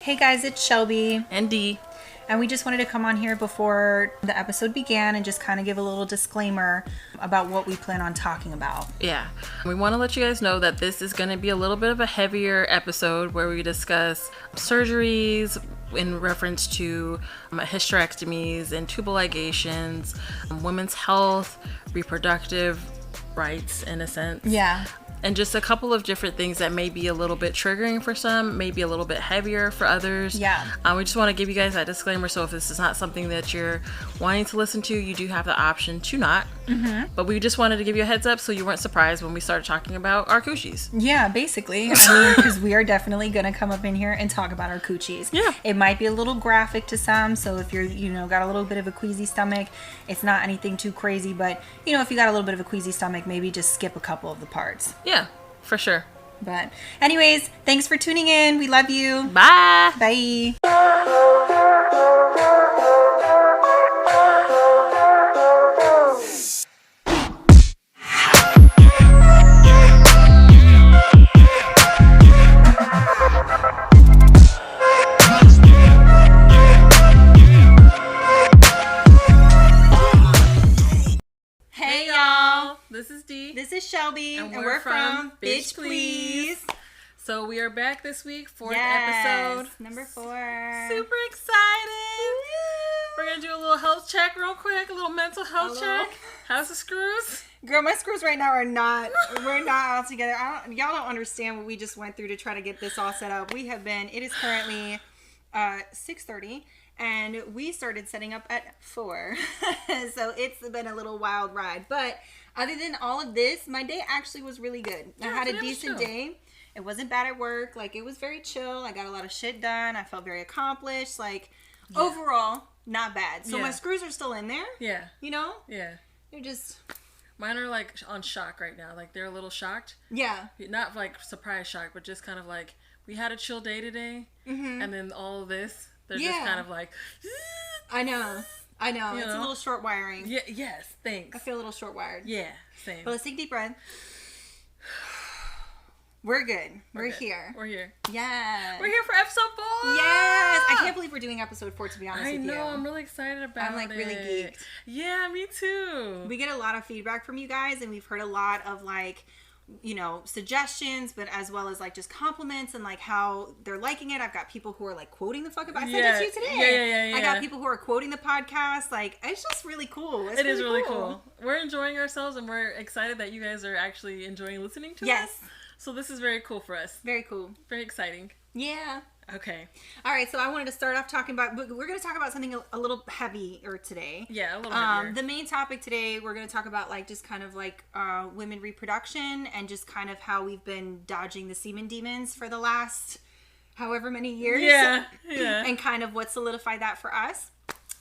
Hey guys, it's Shelby. And Dee. And we just wanted to come on here before the episode began and just kind of give a little disclaimer about what we plan on talking about. Yeah. We want to let you guys know that this is going to be a little bit of a heavier episode where we discuss surgeries in reference to hysterectomies and tubal ligations, women's health, reproductive rights in a sense. Yeah. And just a couple of different things that may be a little bit triggering for some, maybe a little bit heavier for others. Yeah. We just want to give you guys that disclaimer. So if this is not something that you're wanting to listen to, you do have the option to not. Mm-hmm. But we just wanted to give you a heads up so you weren't surprised when we started talking about our coochies. Yeah, basically. I mean, because we are definitely going to come up in here and talk about our coochies. Yeah. It might be a little graphic to some. So if you're, got a little bit of a queasy stomach, it's not anything too crazy. But, if you got a little bit of a queasy stomach, maybe just skip a couple of the parts. Yeah. For sure. But anyways, thanks for tuning in. We love you. Bye. Bye. Hey y'all. This is Dee. This is Shelby. And we're from Bitch Please. So we are back this week, fourth episode. Number 4. Super excited. We're going to do a little health check real quick, a little mental health check. How's the screws? Girl, my screws right now we're not all together. Y'all don't understand what we just went through to try to get this all set up. It is currently 6:30. And we started setting up at 4. So it's been a little wild ride. But other than all of this, my day actually was really good. Yeah, I had a decent day. It wasn't bad at work. It was very chill. I got a lot of shit done. I felt very accomplished. Overall, not bad. So my screws are still in there. Yeah. Yeah. They're just... Mine are on shock right now. They're a little shocked. Yeah. Not surprise shock, but just kind of we had a chill day today. Mm-hmm. And then all of this... They're just kind of I know. It's a little short wiring. Yeah. Yes. Thanks. I feel a little short wired. Yeah. Same. But let's take a deep breath. We're good. We're here. We're here. Yes. We're here for episode 4. Yes. I can't believe we're doing episode 4, to be honest with you. I know. I'm really excited about it. I'm really geeked. Yeah, me too. We get a lot of feedback from you guys, and we've heard a lot of suggestions, but as well as just compliments and how they're liking it. I've got people who are quoting the fuck about it. I sent it to you today. Yeah. I got people who are quoting the podcast. It's just really cool. It is really cool. We're enjoying ourselves, and we're excited that you guys are actually enjoying listening to us. Yes. So this is very cool for us. Very cool. Very exciting. Yeah. Okay. All right, so I wanted to start off talking about, we're going to talk about something a little heavier today. Yeah, a little heavier. The main topic today, we're going to talk about just kind of women reproduction and just kind of how we've been dodging the semen demons for the last however many years. Yeah. And kind of what solidified that for us.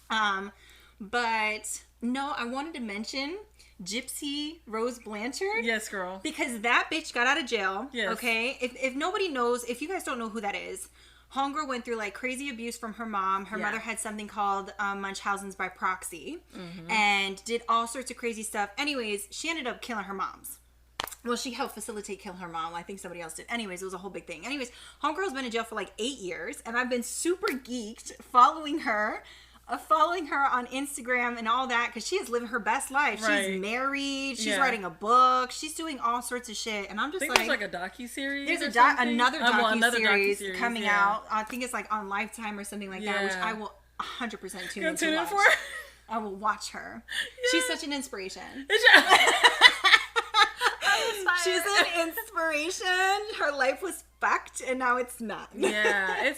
But no, I wanted to mention Gypsy Rose Blanchard. Yes, girl. Because that bitch got out of jail. Yes. Okay? If nobody knows, if you guys don't know who that is, homegirl went through crazy abuse from her mom. Her mother had something called Munchausen's by proxy. Mm-hmm. And did all sorts of crazy stuff. Anyways, she ended up killing her moms. Well, she helped facilitate killing her mom. I think somebody else did. Anyways, it was a whole big thing. Anyways, homegirl's been in jail for 8 years. And I've been super geeked following her on Instagram and all that, because she is living her best life. Right. She's married. She's writing a book. She's doing all sorts of shit. And I'm just I think there's a docu-series. There's another docu-series coming out. I think it's on Lifetime or something like that, which I will 100% tune in for. I will watch her. Yeah. She's such an inspiration. She's an inspiration. Her life was fucked, and now it's not. Yeah,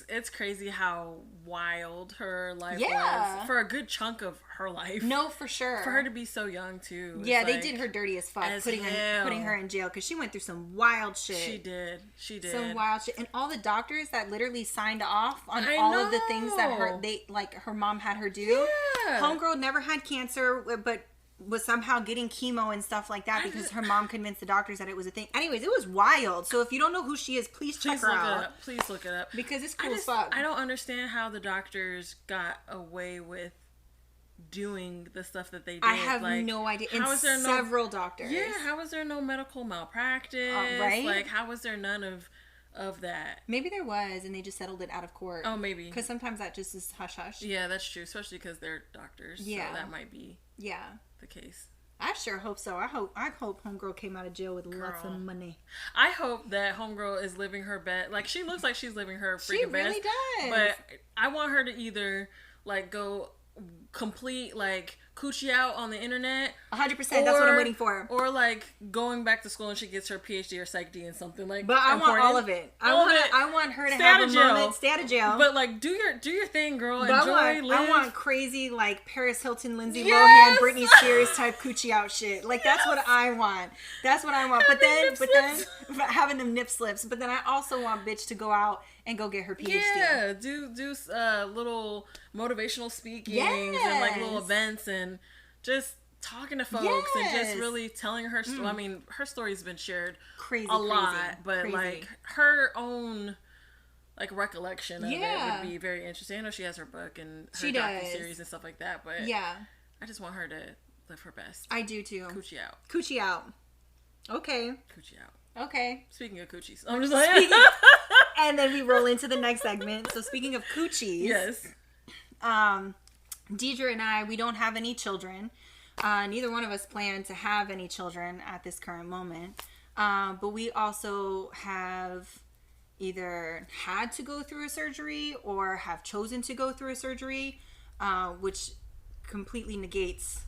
it's crazy how wild her life was for a good chunk of her life. No, for sure. For her to be so young too. Yeah, they did her dirty as fuck, putting her in jail, because she went through some wild shit. She did. Some wild shit, and all the doctors that literally signed off on all of the things that her mom had her do. Yeah. Homegirl never had cancer, but was somehow getting chemo and stuff like that because her mom convinced the doctors that it was a thing. Anyways, it was wild. So if you don't know who she is, please check her out. Please look it up. Because it's cool as fuck. I don't understand how the doctors got away with doing the stuff that they did. I have no idea. And several doctors. Yeah, how was there no medical malpractice? Right? How was there none of of that. Maybe there was, and they just settled it out of court. Oh, maybe. Because sometimes that just is hush-hush. Yeah, that's true. Especially because they're doctors. Yeah. So that might be the case. I sure hope so. I hope Homegirl came out of jail with lots of money. I hope that Homegirl is living her best. Like, she looks like she's living her freaking best. She really does. But I want her to either, like, go complete, like, coochie out on the internet. 100%. That's what I'm waiting for. Or, like, going back to school and she gets her PhD or Psych D in something, like, but I want all of it. I want her to have a moment. Stay out of jail. But, like, do your thing, girl. Enjoy, live. I want crazy, like, Paris Hilton, Lindsay Lohan, Britney Spears type coochie out shit. Like, that's what I want. That's what I want. But then having them nip slips. But then I also want bitch to go out and go get her PhD. Yeah, do little motivational speakings and, like, little events and just talking to folks and just really telling her story. I mean, her story's been shared a lot, but like her own like recollection of it would be very interesting. I know she has her book and her docu-series and stuff like that, but I just want her to live her best. I do too. Coochie out. Coochie out. Okay. Coochie out. Okay. Speaking of coochies, I'm just like and then we roll into the next segment. So speaking of coochies, yes. Deidre and I, we don't have any children. Neither one of us plan to have any children at this current moment. But we also have either had to go through a surgery or have chosen to go through a surgery, which completely negates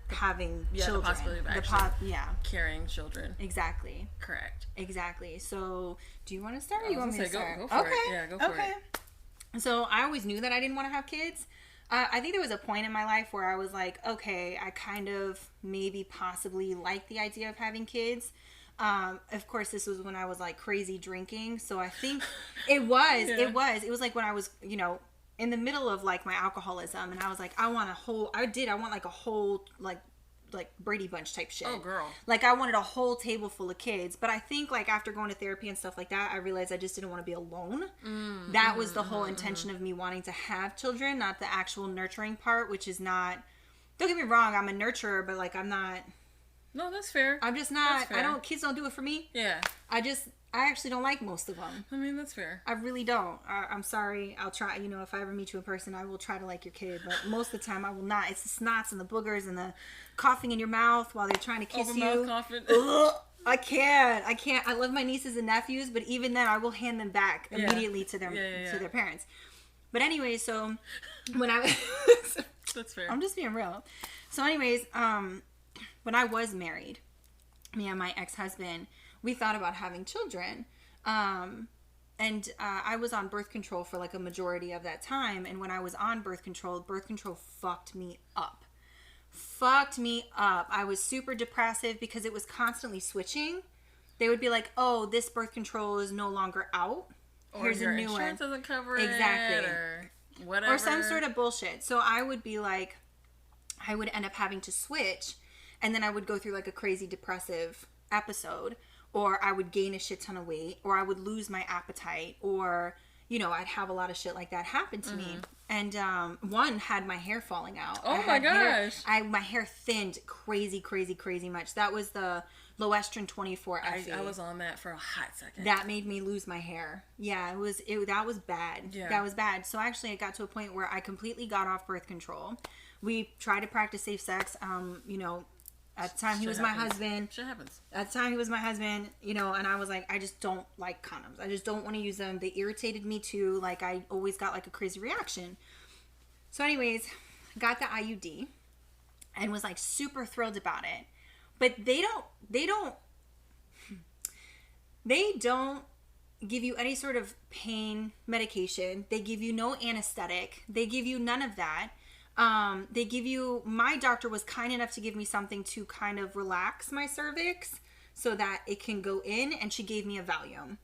having children. The possibility of actually carrying children. Exactly. Correct. Exactly. So, do you want to start or you want me to start? Go for it. Yeah, go for it. So, I always knew that I didn't want to have kids. I think there was a point in my life where I was like, okay, I kind of maybe possibly like the idea of having kids. Of course, this was when I was like crazy drinking. So I think it was like when I was, you know, in the middle of like my alcoholism, and I was like, I want like a whole like Brady Bunch type shit. Oh, girl. Like, I wanted a whole table full of kids. But I think, like, after going to therapy and stuff like that, I realized I just didn't want to be alone. That was the whole intention of me wanting to have children, not the actual nurturing part, which is not... Don't get me wrong, I'm a nurturer, but, like, I'm not... No, that's fair. I'm just not... Kids don't do it for me. Yeah. I actually don't like most of them. I mean, that's fair. I really don't. I'm sorry. I'll try, you know, if I ever meet you in person, I will try to like your kid. But most of the time, I will not. It's the snots and the boogers and the coughing in your mouth while they're trying to kiss you. Open mouth coughing. Ugh, I can't. I love my nieces and nephews, but even then, I will hand them back immediately to their parents. But anyway, so when I... That's fair. I'm just being real. So anyways, when I was married, me and my ex-husband... we thought about having children. And I was on birth control for like a majority of that time. And when I was on birth control fucked me up. I was super depressive because it was constantly switching. They would be like, oh, this birth control is no longer out. Or here's a new one. Insurance doesn't cover it. Exactly. Or whatever. Or some sort of bullshit. So I would be like, I would end up having to switch. And then I would go through like a crazy depressive episode. Or I would gain a shit ton of weight, or I would lose my appetite, or, you know, I'd have a lot of shit like that happen to me. And one had my hair falling out. Oh my gosh. My hair thinned crazy much. That was the Loestrin 24 FE. I was on that for a hot second. That made me lose my hair. Yeah, that was bad. Yeah. That was bad. So actually, it got to a point where I completely got off birth control. We tried to practice safe sex, you know. At the time, he was my husband. Shit happens. At the time, he was my husband, you know, and I was like, I just don't like condoms. I just don't want to use them. They irritated me too. Like, I always got like a crazy reaction. So anyways, got the IUD and was like super thrilled about it. But they don't give you any sort of pain medication. They give you no anesthetic. They give you none of that. They give you, my doctor was kind enough to give me something to kind of relax my cervix so that it can go in, and she gave me a Valium.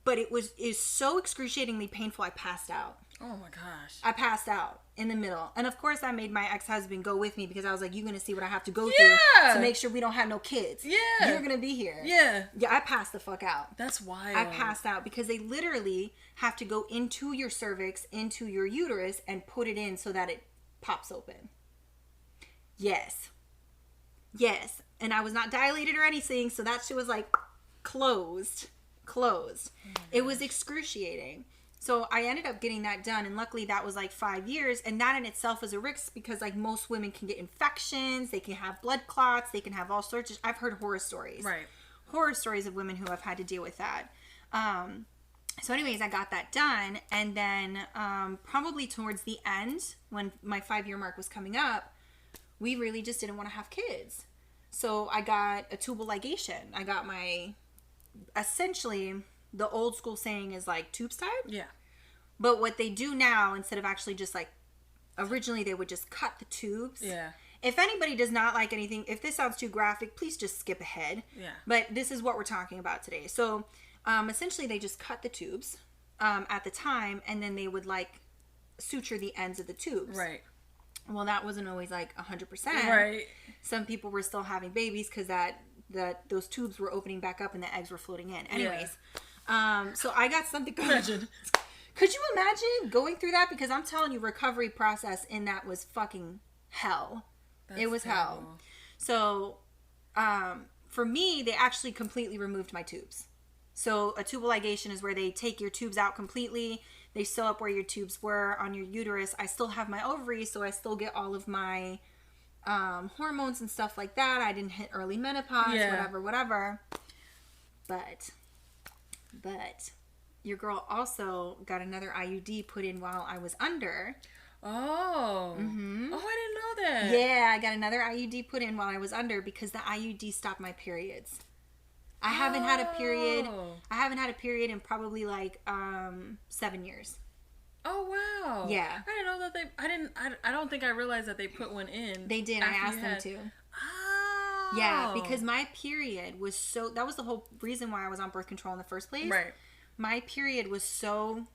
But it was so excruciatingly painful, I passed out. Oh my gosh. I passed out in the middle. And of course I made my ex-husband go with me because I was like, you're going to see what I have to go through to make sure we don't have no kids. Yeah. You're going to be here. Yeah. Yeah, I passed the fuck out. That's wild. I passed out because they literally have to go into your cervix, into your uterus, and put it in so that it pops open. Yes. And I was not dilated or anything, so that shit was like closed. closed. It was excruciating. So I ended up getting that done, and luckily that was like 5 years, and that in itself is a risk because like most women can get infections, they can have blood clots, they can have all sorts of, I've heard horror stories. Right. Horror stories of women who have had to deal with that. So anyways, I got that done, and then probably towards the end, when my 5-year mark was coming up, we really just didn't want to have kids. So I got a tubal ligation. I got my, essentially, the old school saying is like tubes tied. Yeah. But what they do now, instead of actually just like, originally they would just cut the tubes. Yeah. If anybody does not like anything, if this sounds too graphic, please just skip ahead. Yeah. But this is what we're talking about today. So essentially they just cut the tubes at the time, and then they would like suture the ends of the tubes. Right. Well, that wasn't always like 100%. Right. Some people were still having babies because those tubes were opening back up and the eggs were floating in. Anyways, so I got something. Imagine. Could you imagine going through that? Because I'm telling you, recovery process in that was fucking hell. It was hell. So, for me, they actually completely removed my tubes. So a tubal ligation is where they take your tubes out completely. They sew up where your tubes were on your uterus. I still have my ovaries, so I still get all of my hormones and stuff like that. I didn't hit early menopause, whatever. But your girl also got another IUD put in while I was under. Oh. Mm-hmm. Oh, I didn't know that. Yeah, I got another IUD put in while I was under because the IUD stopped my periods. I haven't had a period. I haven't had a period in probably like 7 years. Oh wow. Yeah. I didn't know that I don't think I realized that they put one in. They did. I asked them to. Oh. Yeah, because my period was so, that was the whole reason why I was on birth control in the first place. Right. My period was so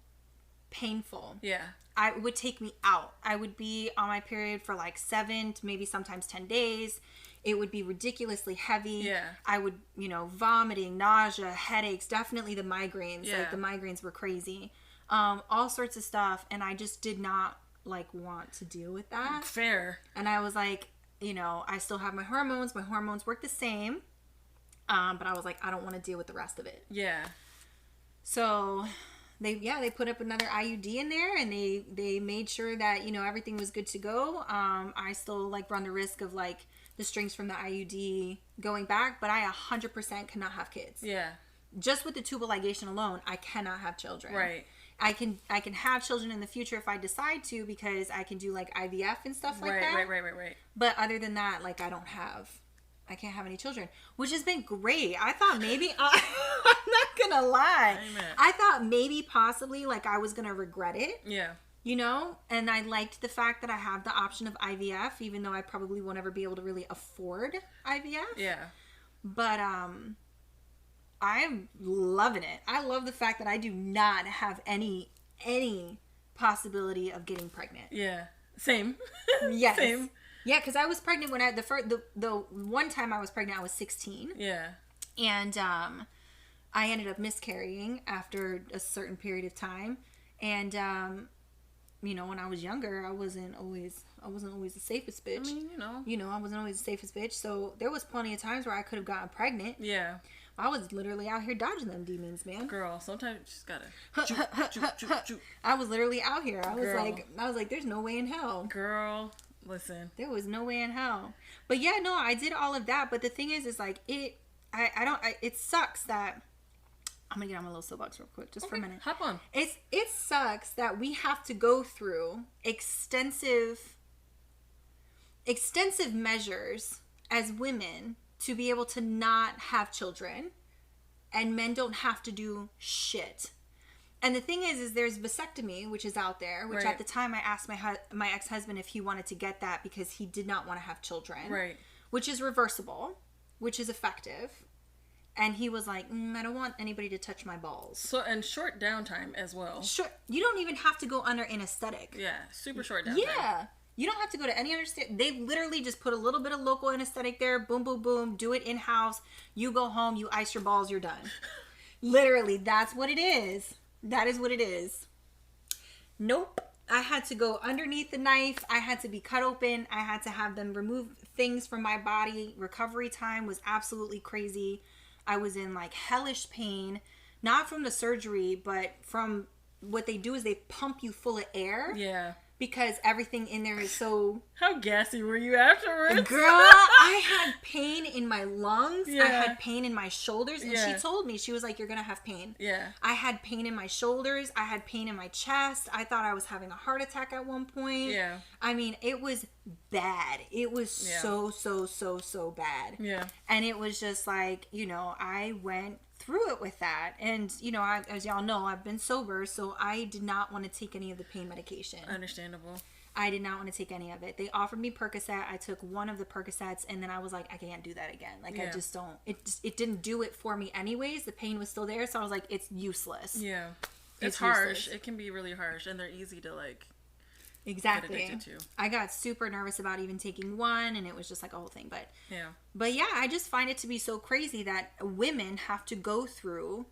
painful. Yeah. It would take me out. I would be on my period for like 7 to maybe sometimes 10 days. It would be ridiculously heavy. Yeah. I would, vomiting, nausea, headaches, definitely the migraines. Yeah. Like the migraines were crazy. All sorts of stuff. And I just did not like want to deal with that. Fair. And I was like, I still have my hormones. My hormones work the same. But I was like, I don't want to deal with the rest of it. Yeah. So they put up another IUD in there, and they made sure that, everything was good to go. I still like run the risk of like the strings from the IUD going back, but I 100% cannot have kids. Yeah. Just with the tubal ligation alone, I cannot have children. Right. I can have children in the future if I decide to, because I can do like IVF and stuff like that. Right. But other than that, like I can't have any children, which has been great. I thought maybe, I'm not gonna lie. Amen. I thought maybe possibly like I was gonna regret it. Yeah. And I liked the fact that I have the option of IVF, even though I probably won't ever be able to really afford IVF. Yeah. But I'm loving it. I love the fact that I do not have any possibility of getting pregnant. Yeah. Same. Yes. Same. Yeah, because I was pregnant when the one time I was pregnant, I was 16. Yeah. And I ended up miscarrying after a certain period of time. And when I was younger, I wasn't always the safest bitch. I mean, I wasn't always the safest bitch. So there was plenty of times where I could have gotten pregnant. Yeah. I was literally out here dodging them demons, man. Girl, sometimes you just gotta I was literally out here. I was like, there's no way in hell. Girl, listen. There was no way in hell. But yeah, no, I did all of that. But the thing is like it sucks that I'm gonna get on my little soapbox real quick, just for a minute. Hop on. It sucks that we have to go through extensive measures as women to be able to not have children, and men don't have to do shit. And the thing is there's vasectomy, which is out there, which at the time I asked my ex-husband if he wanted to get that because he did not want to have children. Right. Which is reversible, which is effective. And he was like, I don't want anybody to touch my balls. So, and short downtime as well. Sure. You don't even have to go under anesthetic. Yeah, super short downtime. Yeah. You don't have to go to any anesthetic. They literally just put a little bit of local anesthetic there. Boom, boom, boom. Do it in-house. You go home. You ice your balls. You're done. Literally, that's what it is. That is what it is. Nope. I had to go underneath the knife. I had to be cut open. I had to have them remove things from my body. Recovery time was absolutely crazy. I was in like hellish pain. not from the surgery, but from what they do is they pump you full of air. Yeah. Because everything in there is so... How gassy were you afterwards? Girl, I had pain in my lungs. Yeah. I had pain in my shoulders. And Yeah. she told me, she was like, you're going to have pain. Yeah. I had pain in my shoulders. I had pain in my chest. I thought I was having a heart attack at one point. Yeah. I mean, it was bad. It was so bad. Yeah. And it was just like, you know, I went through it with that. And, you know, as y'all know, I've been sober, so I did not want to take any of the pain medication. Understandable. I did not want to take any of it. They offered me Percocet. I took one of the Percocets, and then I was like, I can't do that again. Like, I just don't. It didn't do it for me anyways. The pain was still there, so I was like, it's useless. Yeah. It's harsh. It can be really harsh, and they're easy to, like, exactly. get addicted to. I got super nervous about even taking one, and it was just like a whole thing. Yeah. But yeah, I just find it to be so crazy that women have to go through,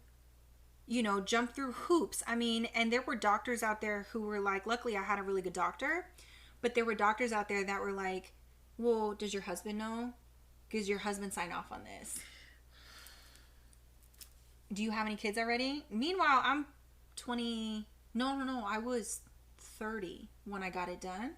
you know, jump through hoops. I mean, and there were doctors out there who were like, luckily I had a really good doctor, but there were doctors out there that were like, well, does your husband know? Does your husband sign off on this? Do you have any kids already? Meanwhile, I'm 20. No. I was 30 when I got it done.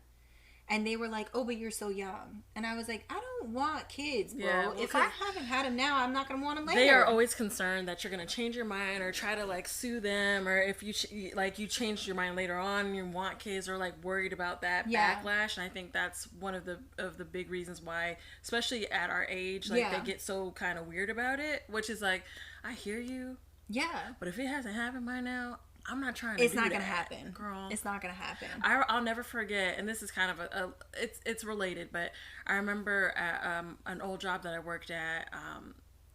And they were like, oh, but you're so young. And I was like, I don't want kids, bro. Yeah, well, if I haven't had them now, I'm not going to want them later. They are always concerned that you're going to change your mind or try to, like, sue them. Or if you, you changed your mind later on and you want kids, or, like, worried about that backlash. And I think that's one of the big reasons why, especially at our age, like, they get so kind of weird about it. Which is like, I hear you. Yeah. But if it hasn't happened by now, I'm not trying to. It's not gonna happen, girl. It's not gonna happen. I'll never forget, and this is kind of it's related, but I remember at an old job that I worked at.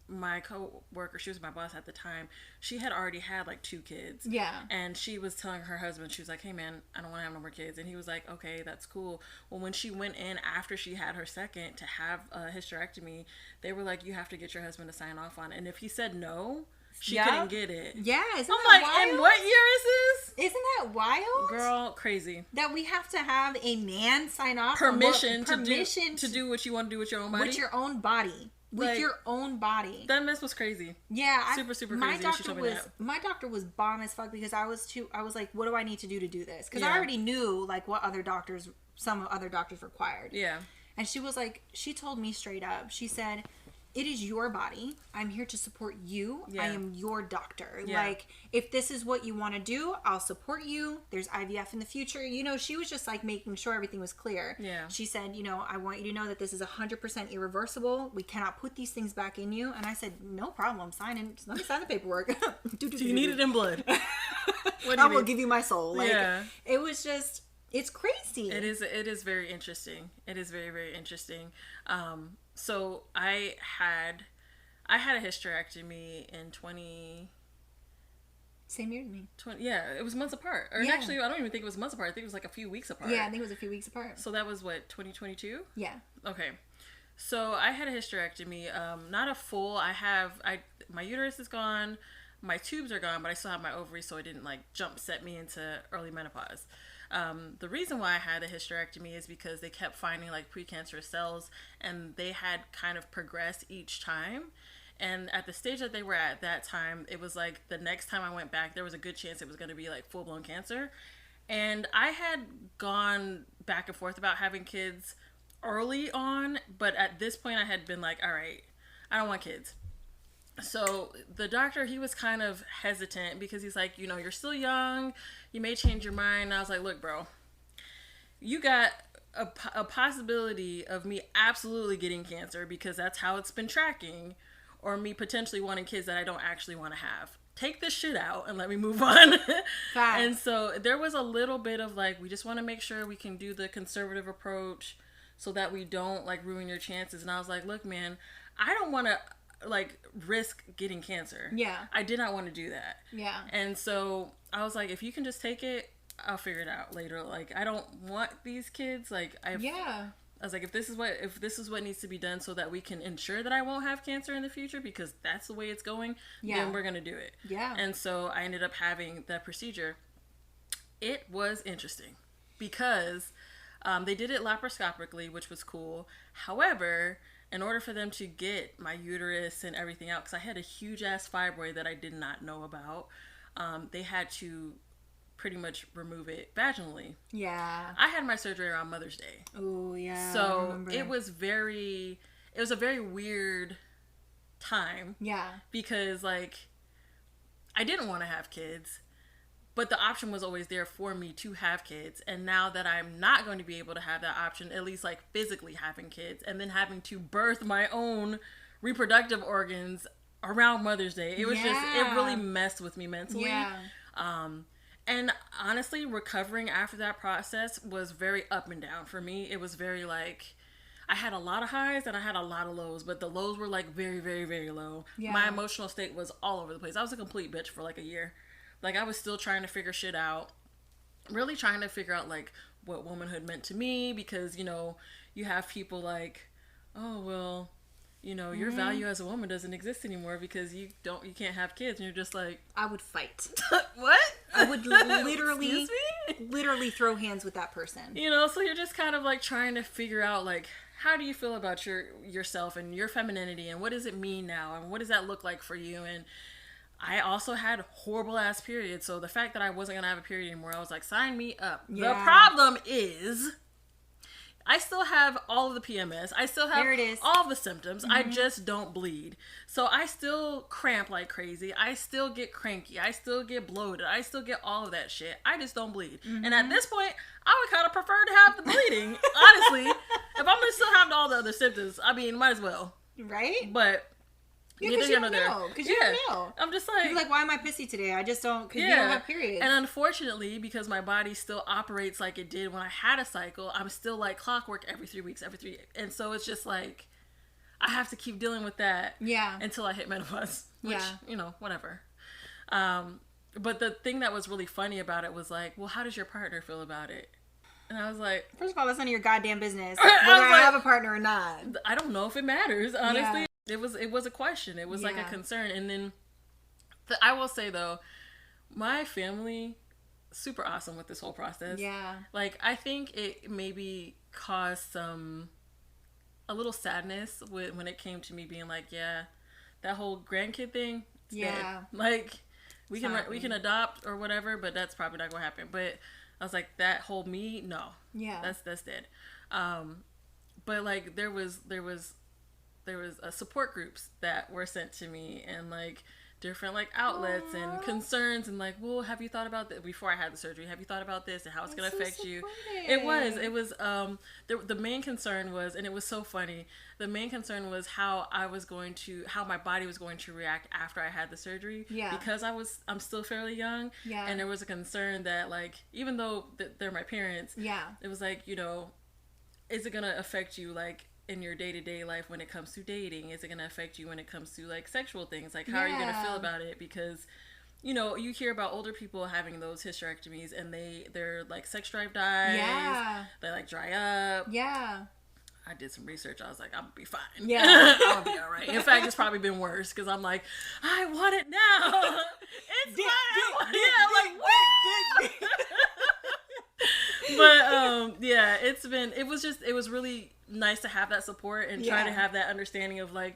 My co-worker, she was my boss at the time. She had already had like 2 kids. Yeah. And she was telling her husband, she was like, "Hey man, I don't want to have no more kids." And he was like, "Okay, that's cool." Well, when she went in after she had her second to have a hysterectomy, they were like, "You have to get your husband to sign off on it." And if he said no, she couldn't get it. Yeah, isn't I'm that like, wild? and what year is this? Isn't that wild? Girl, crazy. That we have to have a man sign off permission to do what you want to do with your own body. With your own body. With Like, your own body. That mess was crazy. Yeah. Super crazy. My doctor was bomb as fuck because I was like, what do I need to do this? Because I already knew like what some other doctors required. Yeah. And she was like, she told me straight up, she said, it is your body. I'm here to support you. Yeah. I am your doctor. Yeah. Like, if this is what you want to do, I'll support you. There's IVF in the future. You know, she was just like making sure everything was clear. Yeah. She said, you know, I want you to know that this is 100% irreversible. We cannot put these things back in you. And I said, no problem. Sign in. Let me sign the paperwork. Do you need it in blood? I will give you my soul. Like, it was just... It's crazy. It is very interesting. It is very, very interesting. So I had a hysterectomy in 20... Same year to me. 20, yeah, it was months apart. Or actually, I don't even think it was months apart. I think it was like a few weeks apart. Yeah, I think it was a few weeks apart. So that was what, 2022? Yeah. Okay. So I had a hysterectomy. Not a full. My uterus is gone. My tubes are gone, but I still have my ovaries, so it didn't like set me into early menopause. The reason why I had a hysterectomy is because they kept finding like precancerous cells, and they had kind of progressed each time. And at the stage that they were at that time, it was like the next time I went back, there was a good chance it was going to be like full-blown cancer. And I had gone back and forth about having kids early on, but at this point I had been like, all right, I don't want kids. So the doctor, he was kind of hesitant because he's like, you know, you're still young, you may change your mind. And I was like, look, bro, you got a possibility of me absolutely getting cancer because that's how it's been tracking, or me potentially wanting kids that I don't actually want to have. Take this shit out and let me move on. And so there was a little bit of like, we just want to make sure we can do the conservative approach so that we don't like ruin your chances. And I was like, look, man, I don't want to like risk getting cancer. Yeah. I did not want to do that. Yeah. And so I was like, if you can just take it, I'll figure it out later. Like, I don't want these kids. Like, I was like, if this is what needs to be done so that we can ensure that I won't have cancer in the future, because that's the way it's going, then we're gonna do it. Yeah. And so I ended up having that procedure. It was interesting because they did it laparoscopically, which was cool. However, in order for them to get my uterus and everything out, because I had a huge ass fibroid that I did not know about, they had to pretty much remove it vaginally. Yeah. I had my surgery around Mother's Day. Oh, yeah. So it was a very weird time. Yeah. Because, like, I didn't want to have kids, but the option was always there for me to have kids. And now that I'm not going to be able to have that option, at least, like, physically having kids, and then having to birth my own reproductive organs around Mother's Day, it was it really messed with me mentally. Yeah. And honestly, recovering after that process was very up and down for me. It was very, like, I had a lot of highs and I had a lot of lows, but the lows were, like, very, very, very low. Yeah. My emotional state was all over the place. I was a complete bitch for, like, a year. Like, I was still trying to figure shit out. Really trying to figure out, like, what womanhood meant to me, because, you know, you have people like, oh, well, you know, your value as a woman doesn't exist anymore because you can't have kids. And you're just like, I would fight. What? I would literally throw hands with that person. You know, so you're just kind of like trying to figure out, like, how do you feel about yourself and your femininity, and what does it mean now, and what does that look like for you? And I also had horrible ass periods, so the fact that I wasn't gonna have a period anymore, I was like, sign me up. Yeah. The problem is, I still have all of the PMS. I still have all the symptoms. I just don't bleed. So I still cramp like crazy. I still get cranky. I still get bloated. I still get all of that shit. I just don't bleed. And at this point, I would kind of prefer to have the bleeding. Honestly, if I'm going to still have all the other symptoms, I mean, might as well. Right? But yeah, because you don't know. Because you don't know. I'm just like... You're like, why am I pissy today? I just don't... Because you don't have periods. And unfortunately, because my body still operates like it did when I had a cycle, I'm still like clockwork every 3 weeks. And so it's just like, I have to keep dealing with that until I hit menopause. Which, you know, whatever. But the thing that was really funny about it was like, well, how does your partner feel about it? And I was like... First of all, that's none of your goddamn business. Whether I have a partner or not. I don't know if it matters, honestly. Yeah. It was a question. It was like a concern. And then I will say though, my family, super awesome with this whole process. Yeah. Like, I think it maybe caused a little sadness when it came to me being like, yeah, that whole grandkid thing. Dead. Like, we can adopt or whatever, but that's probably not gonna happen. But I was like, that whole me, no. Yeah. That's dead. But like there was support groups that were sent to me, and like different like outlets and concerns, and like, well, have you thought about that before I had the surgery? Have you thought about this and how it's going to affect you? It was the main concern was, and it was so funny, the main concern was how my body was going to react after I had the surgery. Yeah. Because I'm still fairly young. Yeah. And there was a concern that, like, even though they're my parents, it was like, you know, is it going to affect you, like, in your day-to-day life when it comes to dating? Is it going to affect you when it comes to like sexual things? Like, how are you going to feel about it? Because, you know, you hear about older people having those hysterectomies and their like sex drive dies. Yeah. They like dry up. Yeah. I did some research. I was like, I'm gonna be fine. Yeah. I'll be all right. In fact, it's probably been worse because I'm like, I want it now. It's mine. Yeah, like, but yeah, it was really nice to have that support and try to have that understanding of like,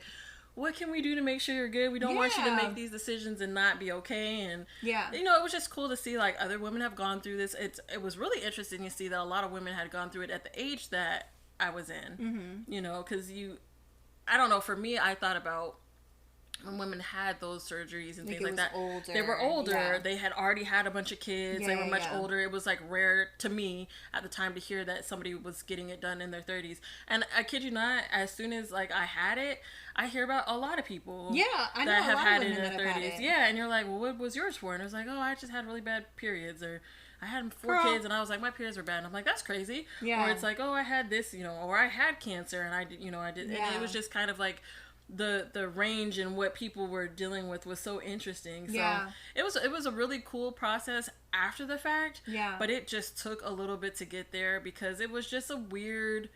what can we do to make sure you're good? We don't want you to make these decisions and not be okay. And you know, it was just cool to see like other women have gone through this. It was really interesting to see that a lot of women had gone through it at the age that I was in. Mm-hmm. You know, because I don't know, for me, I thought about when women had those surgeries and things like that. They were older. Yeah. They had already had a bunch of kids. They were much older. It was like rare to me at the time to hear that somebody was getting it done in their 30s. And I kid you not, as soon as like I had it, I hear about a lot of people I know that have had it in their 30s. Yeah, and you're like, well, what was yours for? And it was like, oh, I just had really bad periods, or I had 4 kids and I was like, my periods were bad. And I'm like, that's crazy. Yeah. Or it's like, oh, I had this, you know, or I had cancer and I did. Yeah. And it was just kind of like the range and what people were dealing with was so interesting. So it was a really cool process after the fact. Yeah. But it just took a little bit to get there because it was just a weird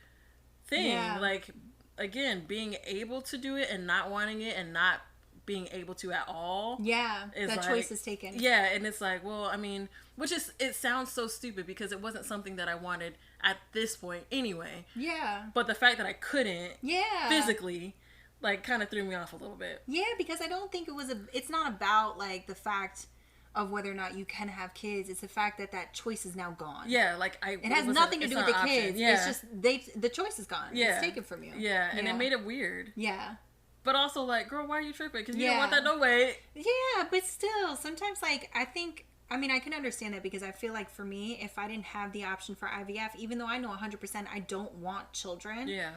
thing. Yeah. Like, again, being able to do it and not wanting it and not being able to at all. Yeah, is that like, choice is taken. Yeah, and it's like, well, I mean, it sounds so stupid because it wasn't something that I wanted at this point anyway. Yeah. But the fact that I couldn't physically, like, kind of threw me off a little bit. Yeah, because I don't think it's not about, like, the fact of whether or not you can have kids. It's the fact that that choice is now gone. Yeah, like it has nothing to do with the kids. Yeah. It's just the choice is gone. Yeah. It's taken from you. Yeah, and it made it weird. Yeah. But also, like, girl, why are you tripping? Because you don't want that no way. Yeah, but still, sometimes, like, I can understand that because I feel like for me, if I didn't have the option for IVF, even though I know 100% I don't want children. Yeah.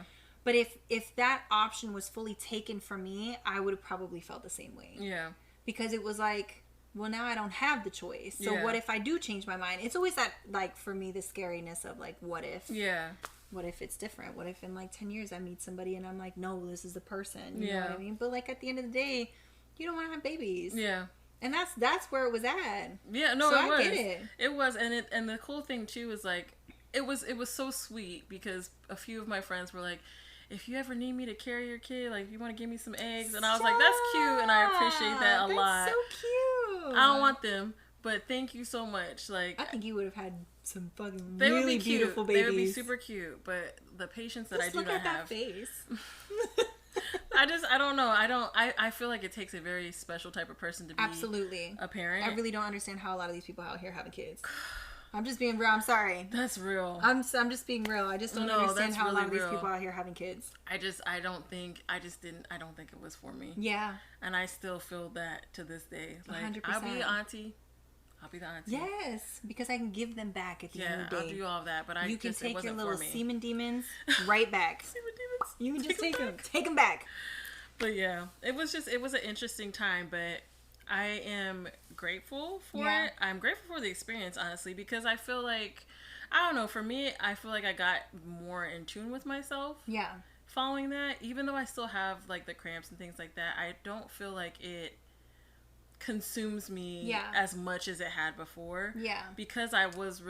But if that option was fully taken from me, I would have probably felt the same way. Yeah. Because it was like, well, now I don't have the choice. So what if I do change my mind? It's always that, like, for me, the scariness of, like, what if? Yeah. What if it's different? What if in, like, 10 years I meet somebody and I'm like, no, this is the person. You know what I mean? But, like, at the end of the day, you don't want to have babies. Yeah. And that's where it was at. Yeah, no, so it was. I get it. It was, and the cool thing, too, is, like, it was so sweet because a few of my friends were like, if you ever need me to carry your kid, like, if you want to give me some eggs. And I was like, that's cute, and I appreciate that a lot. That's so cute. I don't want them, but thank you so much. Like, I think you would have had some fucking they really would be cute. Beautiful babies. They would be super cute, but the patience that Just I do not have. Look at that face. I don't know. I feel like it takes a very special type of person to be a parent. I really don't understand how a lot of these people out here having kids. I'm just being real. I'm sorry. That's real. I'm just being real. I just don't understand how a lot of these people out here having kids. I don't think it was for me. Yeah. And I still feel that to this day. Like, 100%. I'll be auntie. I'll be the auntie. Yes, because I can give them back at the end of the day. I'll do all of that, but you can take your little semen semen demons right back. Semen demons. You can just take them back. But yeah, it was an interesting time, but I am grateful for it. I'm grateful for the experience, honestly, because I feel like, I don't know, for me, I feel like I got more in tune with myself. Yeah. Following that, even though I still have, like, the cramps and things like that, I don't feel like it consumes me as much as it had before. Yeah. Because I was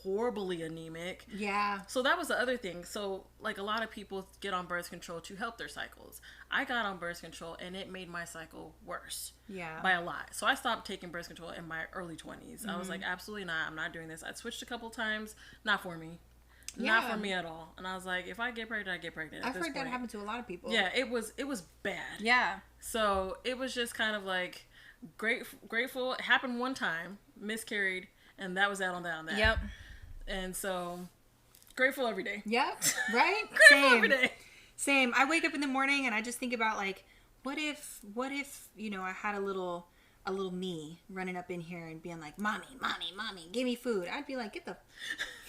horribly anemic. Yeah. So that was the other thing. So, like, a lot of people get on birth control to help their cycles. I got on birth control and it made my cycle worse. Yeah. By a lot. So I stopped taking birth control in my early 20s. Mm-hmm. I was like, absolutely not. I'm not doing this. I'd switched a couple times. Not for me. Yeah. Not for me at all. And I was like, if I get pregnant, I get pregnant. I've heard that happen to a lot of people. Yeah, it was bad. Yeah. So it was just kind of like grateful. It happened one time, miscarried, and that was that on that. Yep. And so grateful every day. Yep. Right? Grateful every day. Same. I wake up in the morning and I just think about, like, what if, you know, I had a little me running up in here and being like, mommy, give me food. I'd be like, get the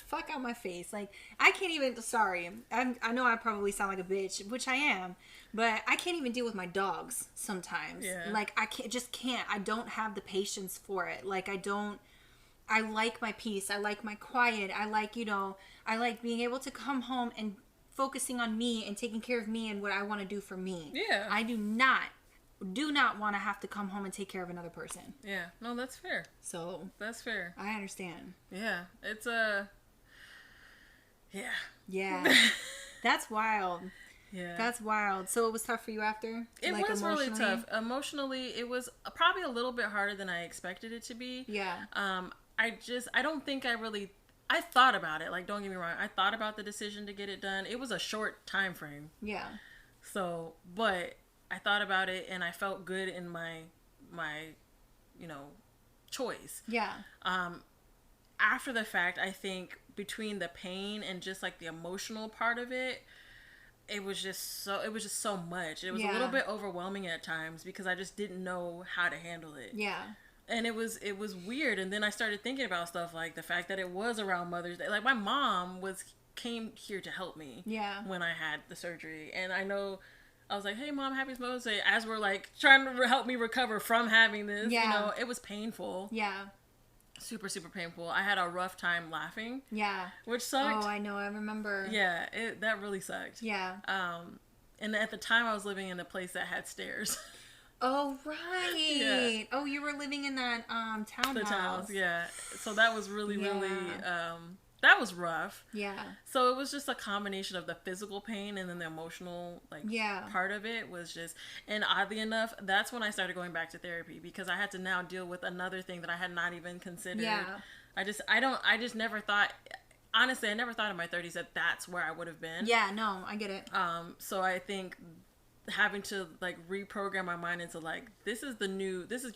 fuck out my face. Like, I can't even, sorry. I know I probably sound like a bitch, which I am, but I can't even deal with my dogs sometimes. Yeah. Like, I can't. I don't have the patience for it. Like, I like my peace. I like my quiet. I like, you know, I like being able to come home and focusing on me and taking care of me and what I want to do for me. Yeah. I do not want to have to come home and take care of another person. Yeah. No, that's fair. So. That's fair. I understand. Yeah. It's yeah. Yeah. That's wild. Yeah. That's wild. So it was tough for you after? It was really tough. Emotionally, it was probably a little bit harder than I expected it to be. Yeah. I don't think I thought about it. Like, don't get me wrong. I thought about the decision to get it done. It was a short time frame. Yeah. So, but I thought about it and I felt good in my, you know, choice. Yeah. After the fact, I think between the pain and just like the emotional part of it, it was just so much. It was a little bit overwhelming at times because I just didn't know how to handle it. Yeah. And it was weird. And then I started thinking about stuff like the fact that it was around Mother's Day. Like, my mom came here to help me. Yeah. When I had the surgery. And I know I was like, hey mom, happy Mother's Day. As we're like trying to help me recover from having this, you know, it was painful. Yeah. Super, super painful. I had a rough time laughing. Yeah. Which sucked. Oh, I know. I remember. Yeah. That really sucked. Yeah. And at the time I was living in a place that had stairs. Oh, right. Yeah. Oh, you were living in that townhouse. The townhouse, yeah. So that was really, really that was rough. Yeah. So it was just a combination of the physical pain and then the emotional part of it was just, and oddly enough, that's when I started going back to therapy, because I had to now deal with another thing that I had not even considered. Yeah. I just never thought, honestly, I never thought in my 30s that that's where I would have been. Yeah, no, I get it. So I think having to like reprogram my mind into like, this is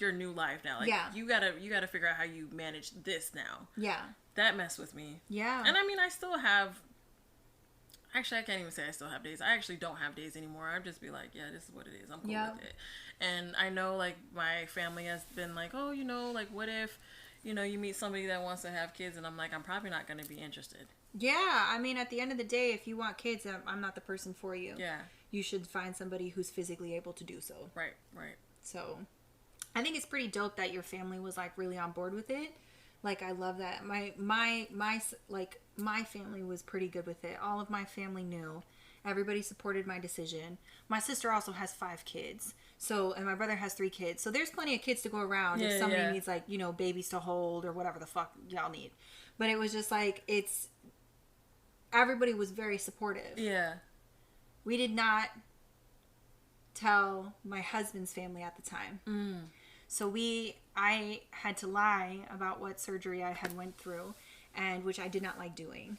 your new life now. Like, you gotta figure out how you manage this now. Yeah. That messed with me. Yeah. And I mean, I still have, actually, I can't even say I still have days. I actually don't have days anymore. I'd just be like, yeah, this is what it is. I'm cool with it. And I know, like, my family has been like, oh, you know, like, what if, you know, you meet somebody that wants to have kids? And I'm like, I'm probably not going to be interested. Yeah. I mean, at the end of the day, if you want kids, I'm not the person for you. Yeah. You should find somebody who's physically able to do so. Right, right. So, I think it's pretty dope that your family was, like, really on board with it. Like, I love that. My family was pretty good with it. All of my family knew. Everybody supported my decision. My sister also has 5 kids. So, and my brother has 3 kids. So there's plenty of kids to go around if somebody needs, like, you know, babies to hold or whatever the fuck y'all need. But it was just like, everybody was very supportive. Yeah. We did not tell my husband's family at the time. Mm. So I had to lie about what surgery I had went through, and which I did not like doing.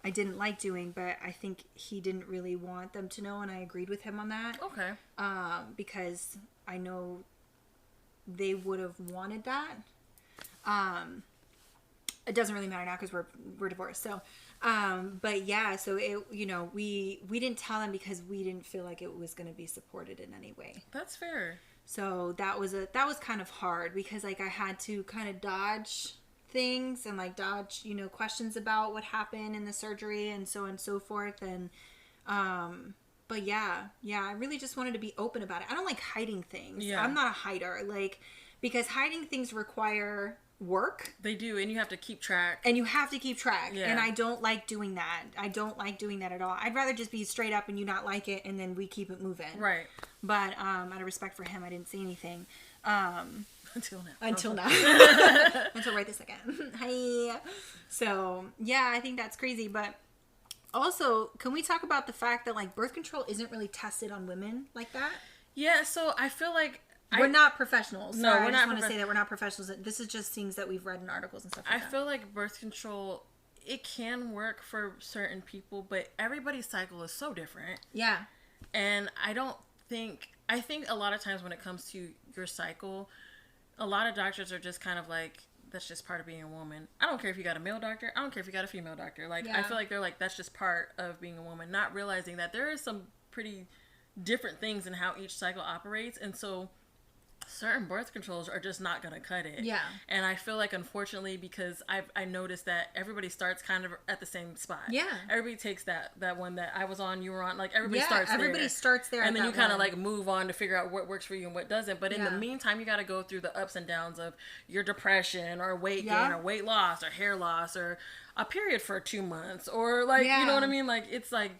I didn't like doing, but I think he didn't really want them to know, and I agreed with him on that. Okay. Because I know they would have wanted that. It doesn't really matter now because we're divorced. So, but yeah, so it, you know, we didn't tell them because we didn't feel like it was going to be supported in any way. That's fair. So that was kind of hard because like I had to kind of dodge things and like dodge, you know, questions about what happened in the surgery and so on and so forth. And, but yeah, I really just wanted to be open about it. I don't like hiding things. Yeah. I'm not a hider, like, because hiding things require work. They do, and you have to keep track. Yeah. And I don't like doing that. I don't like doing that at all. I'd rather just be straight up and you not like it and then we keep it moving. Right. But out of respect for him, I didn't say anything. Until now. Until right this second. Hi. So, yeah, I think that's crazy. But also, can we talk about the fact that like birth control isn't really tested on women like that? Yeah, so I feel like we're not professionals. No, we're not. I just want to say that we're not professionals. This is just things that we've read in articles and stuff like that. I feel like birth control, it can work for certain people, but everybody's cycle is so different. Yeah. And I think a lot of times when it comes to your cycle, a lot of doctors are just kind of like, that's just part of being a woman. I don't care if you got a male doctor. I don't care if you got a female doctor. Like, yeah. I feel like they're like, that's just part of being a woman, not realizing that there is some pretty different things in how each cycle operates. And so certain birth controls are just not going to cut it. Yeah. And I feel like, unfortunately, because I noticed that everybody starts kind of at the same spot. Yeah. Everybody takes that one that I was on, you were on, like everybody starts there. Everybody starts there. And then you kind of like move on to figure out what works for you and what doesn't. But in the meantime, you got to go through the ups and downs of your depression or weight gain or weight loss or hair loss or a period for 2 months or like, you know what I mean? Like, it's like,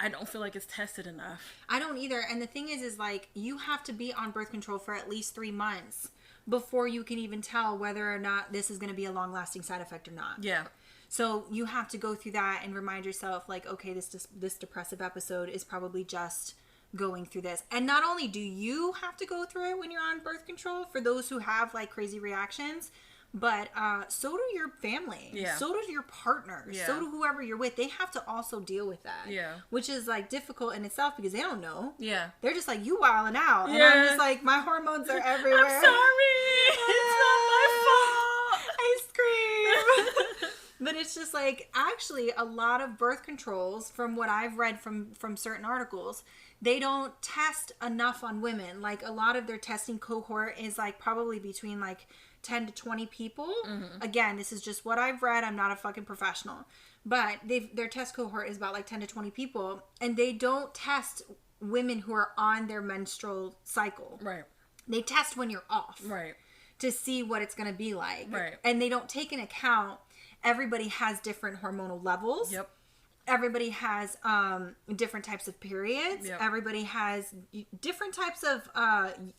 I don't feel like it's tested enough. I don't either. And the thing is like, you have to be on birth control for at least 3 months before you can even tell whether or not this is going to be a long-lasting side effect or not. Yeah. So you have to go through that and remind yourself, like, okay, this depressive episode is probably just going through this. And not only do you have to go through it when you're on birth control, for those who have, like, crazy reactions, but so do your family. Yeah. So does your partner. Yeah. So do whoever you're with. They have to also deal with that. Yeah. Which is like difficult in itself because they don't know. Yeah. They're just like, you wilding out. Yeah. And I'm just like, my hormones are everywhere. I'm sorry. It's not my fault. I scream. But it's just like, actually, a lot of birth controls, from what I've read from certain articles, they don't test enough on women. Like, a lot of their testing cohort is like probably between like 10 to 20 people. Mm-hmm. Again, this is just what I've read. I'm not a fucking professional. But their test cohort is about like 10 to 20 people. And they don't test women who are on their menstrual cycle. Right. They test when you're off. Right. To see what it's going to be like. Right. And they don't take into account everybody has different hormonal levels. Yep. Everybody has different types of periods. Yep. Everybody has different types of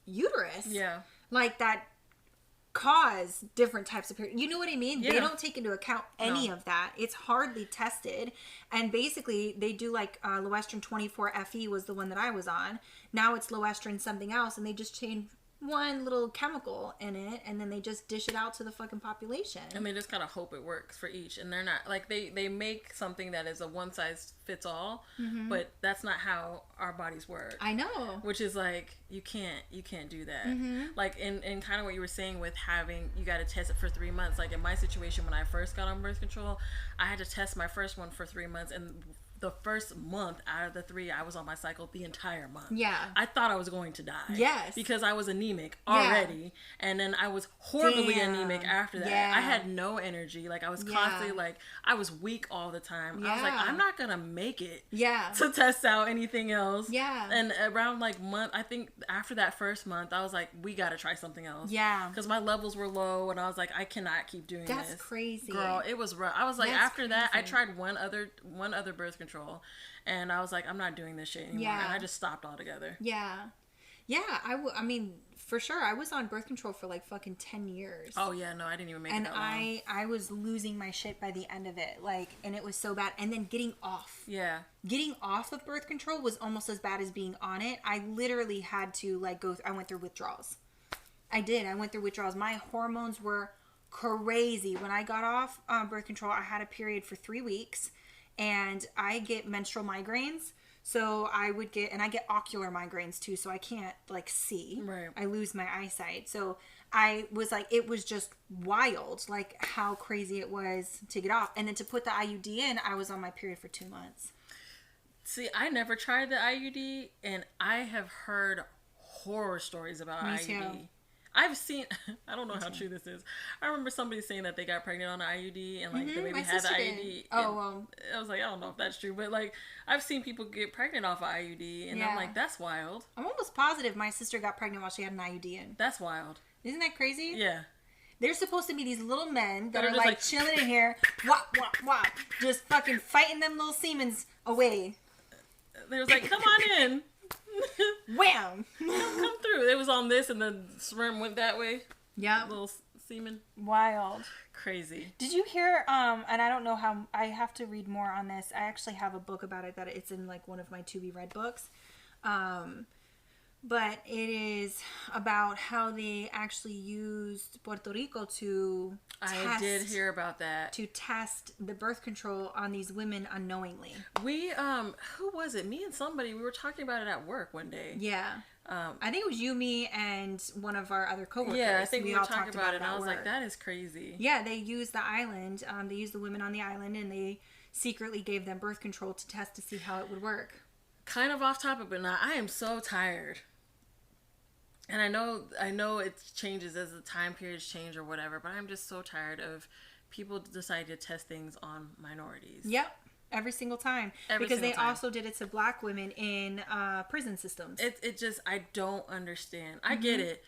uterus. Yeah. Like that. cause different types of periods. You know what I mean? Yeah. They don't take into account any of that. It's hardly tested. And basically, they do like Loestrin 24FE was the one that I was on. Now it's Loestrin something else, and they just change one little chemical in it, and then they just dish it out to the fucking population. And they just kind of hope it works for each. And they're not, like, they make something that is a one-size-fits-all, but that's not how our bodies work. I know. Which is like, you can't do that. Like, in kind of what you were saying with having, you got to test it for 3 months. Like, in my situation, when I first got on birth control, I had to test my first one for 3 months, and the first month out of the 3, I was on my cycle the entire month. Yeah. I thought I was going to die. Yes. Because I was anemic already. And then I was horribly anemic after that. Yeah. I had no energy. Like, I was constantly, like, I was weak all the time. I was like, I'm not going to make it to test out anything else. Yeah. And around, like, I think after that first month, I was like, we got to try something else. Yeah. Because my levels were low, and I was like, I cannot keep doing this. That's crazy. Girl, it was rough. I was like, after that, I tried one other birth control, and I was like, I'm not doing this shit anymore. And I just stopped altogether. Yeah. I mean, for sure, I was on birth control for like fucking 10 years. Oh yeah, no, I didn't even make it that long. And I was losing my shit by the end of it, like, and it was so bad. And then getting off of birth control was almost as bad as being on it. I literally had to like I went through withdrawals. I went through withdrawals. My hormones were crazy. When I got off birth control, I had a period for 3 weeks. And I get menstrual migraines, so I get ocular migraines too, so I can't like see. Right. I lose my eyesight. So I was like, it was just wild, like how crazy it was to get off. And then to put the IUD in, I was on my period for 2 months. See, I never tried the IUD, and I have heard horror stories about IUD. Too. I've seen, I don't know how true this is. I remember somebody saying that they got pregnant on the IUD and like the baby had the IUD. Oh, well. I was like, I don't know if that's true, but like I've seen people get pregnant off of IUD, and I'm like, that's wild. I'm almost positive my sister got pregnant while she had an IUD in. That's wild. Isn't that crazy? Yeah. They're supposed to be these little men that are like chilling in here, wop, wop, wop, just fucking fighting them little Semens away. They was like, come on in. Wham! Come through. It was on this, and the sperm went that way. Yeah. Little semen. Wild. Crazy. Did you hear? And I don't know how. I have to read more on this. I actually have a book about it that it's in like one of my to be read books. But it is about how they actually used Puerto Rico to I did hear about that. To test the birth control on these women unknowingly. We, who was it? Me and somebody, we were talking about it at work one day. Yeah. I think it was you, me, and one of our other coworkers. Yeah, I think we were all talking about it, and I was work. like, that is crazy. Yeah, they used the island. They used the women on the island, and they secretly gave them birth control to test to see how it would work. Kind of off topic, but not. I am so tired. And I know it changes as the time periods change or whatever, but I'm just so tired of people deciding to test things on minorities. Yep. Every single time. Because they also did it to black women in prison systems. It just, I don't understand. I get it.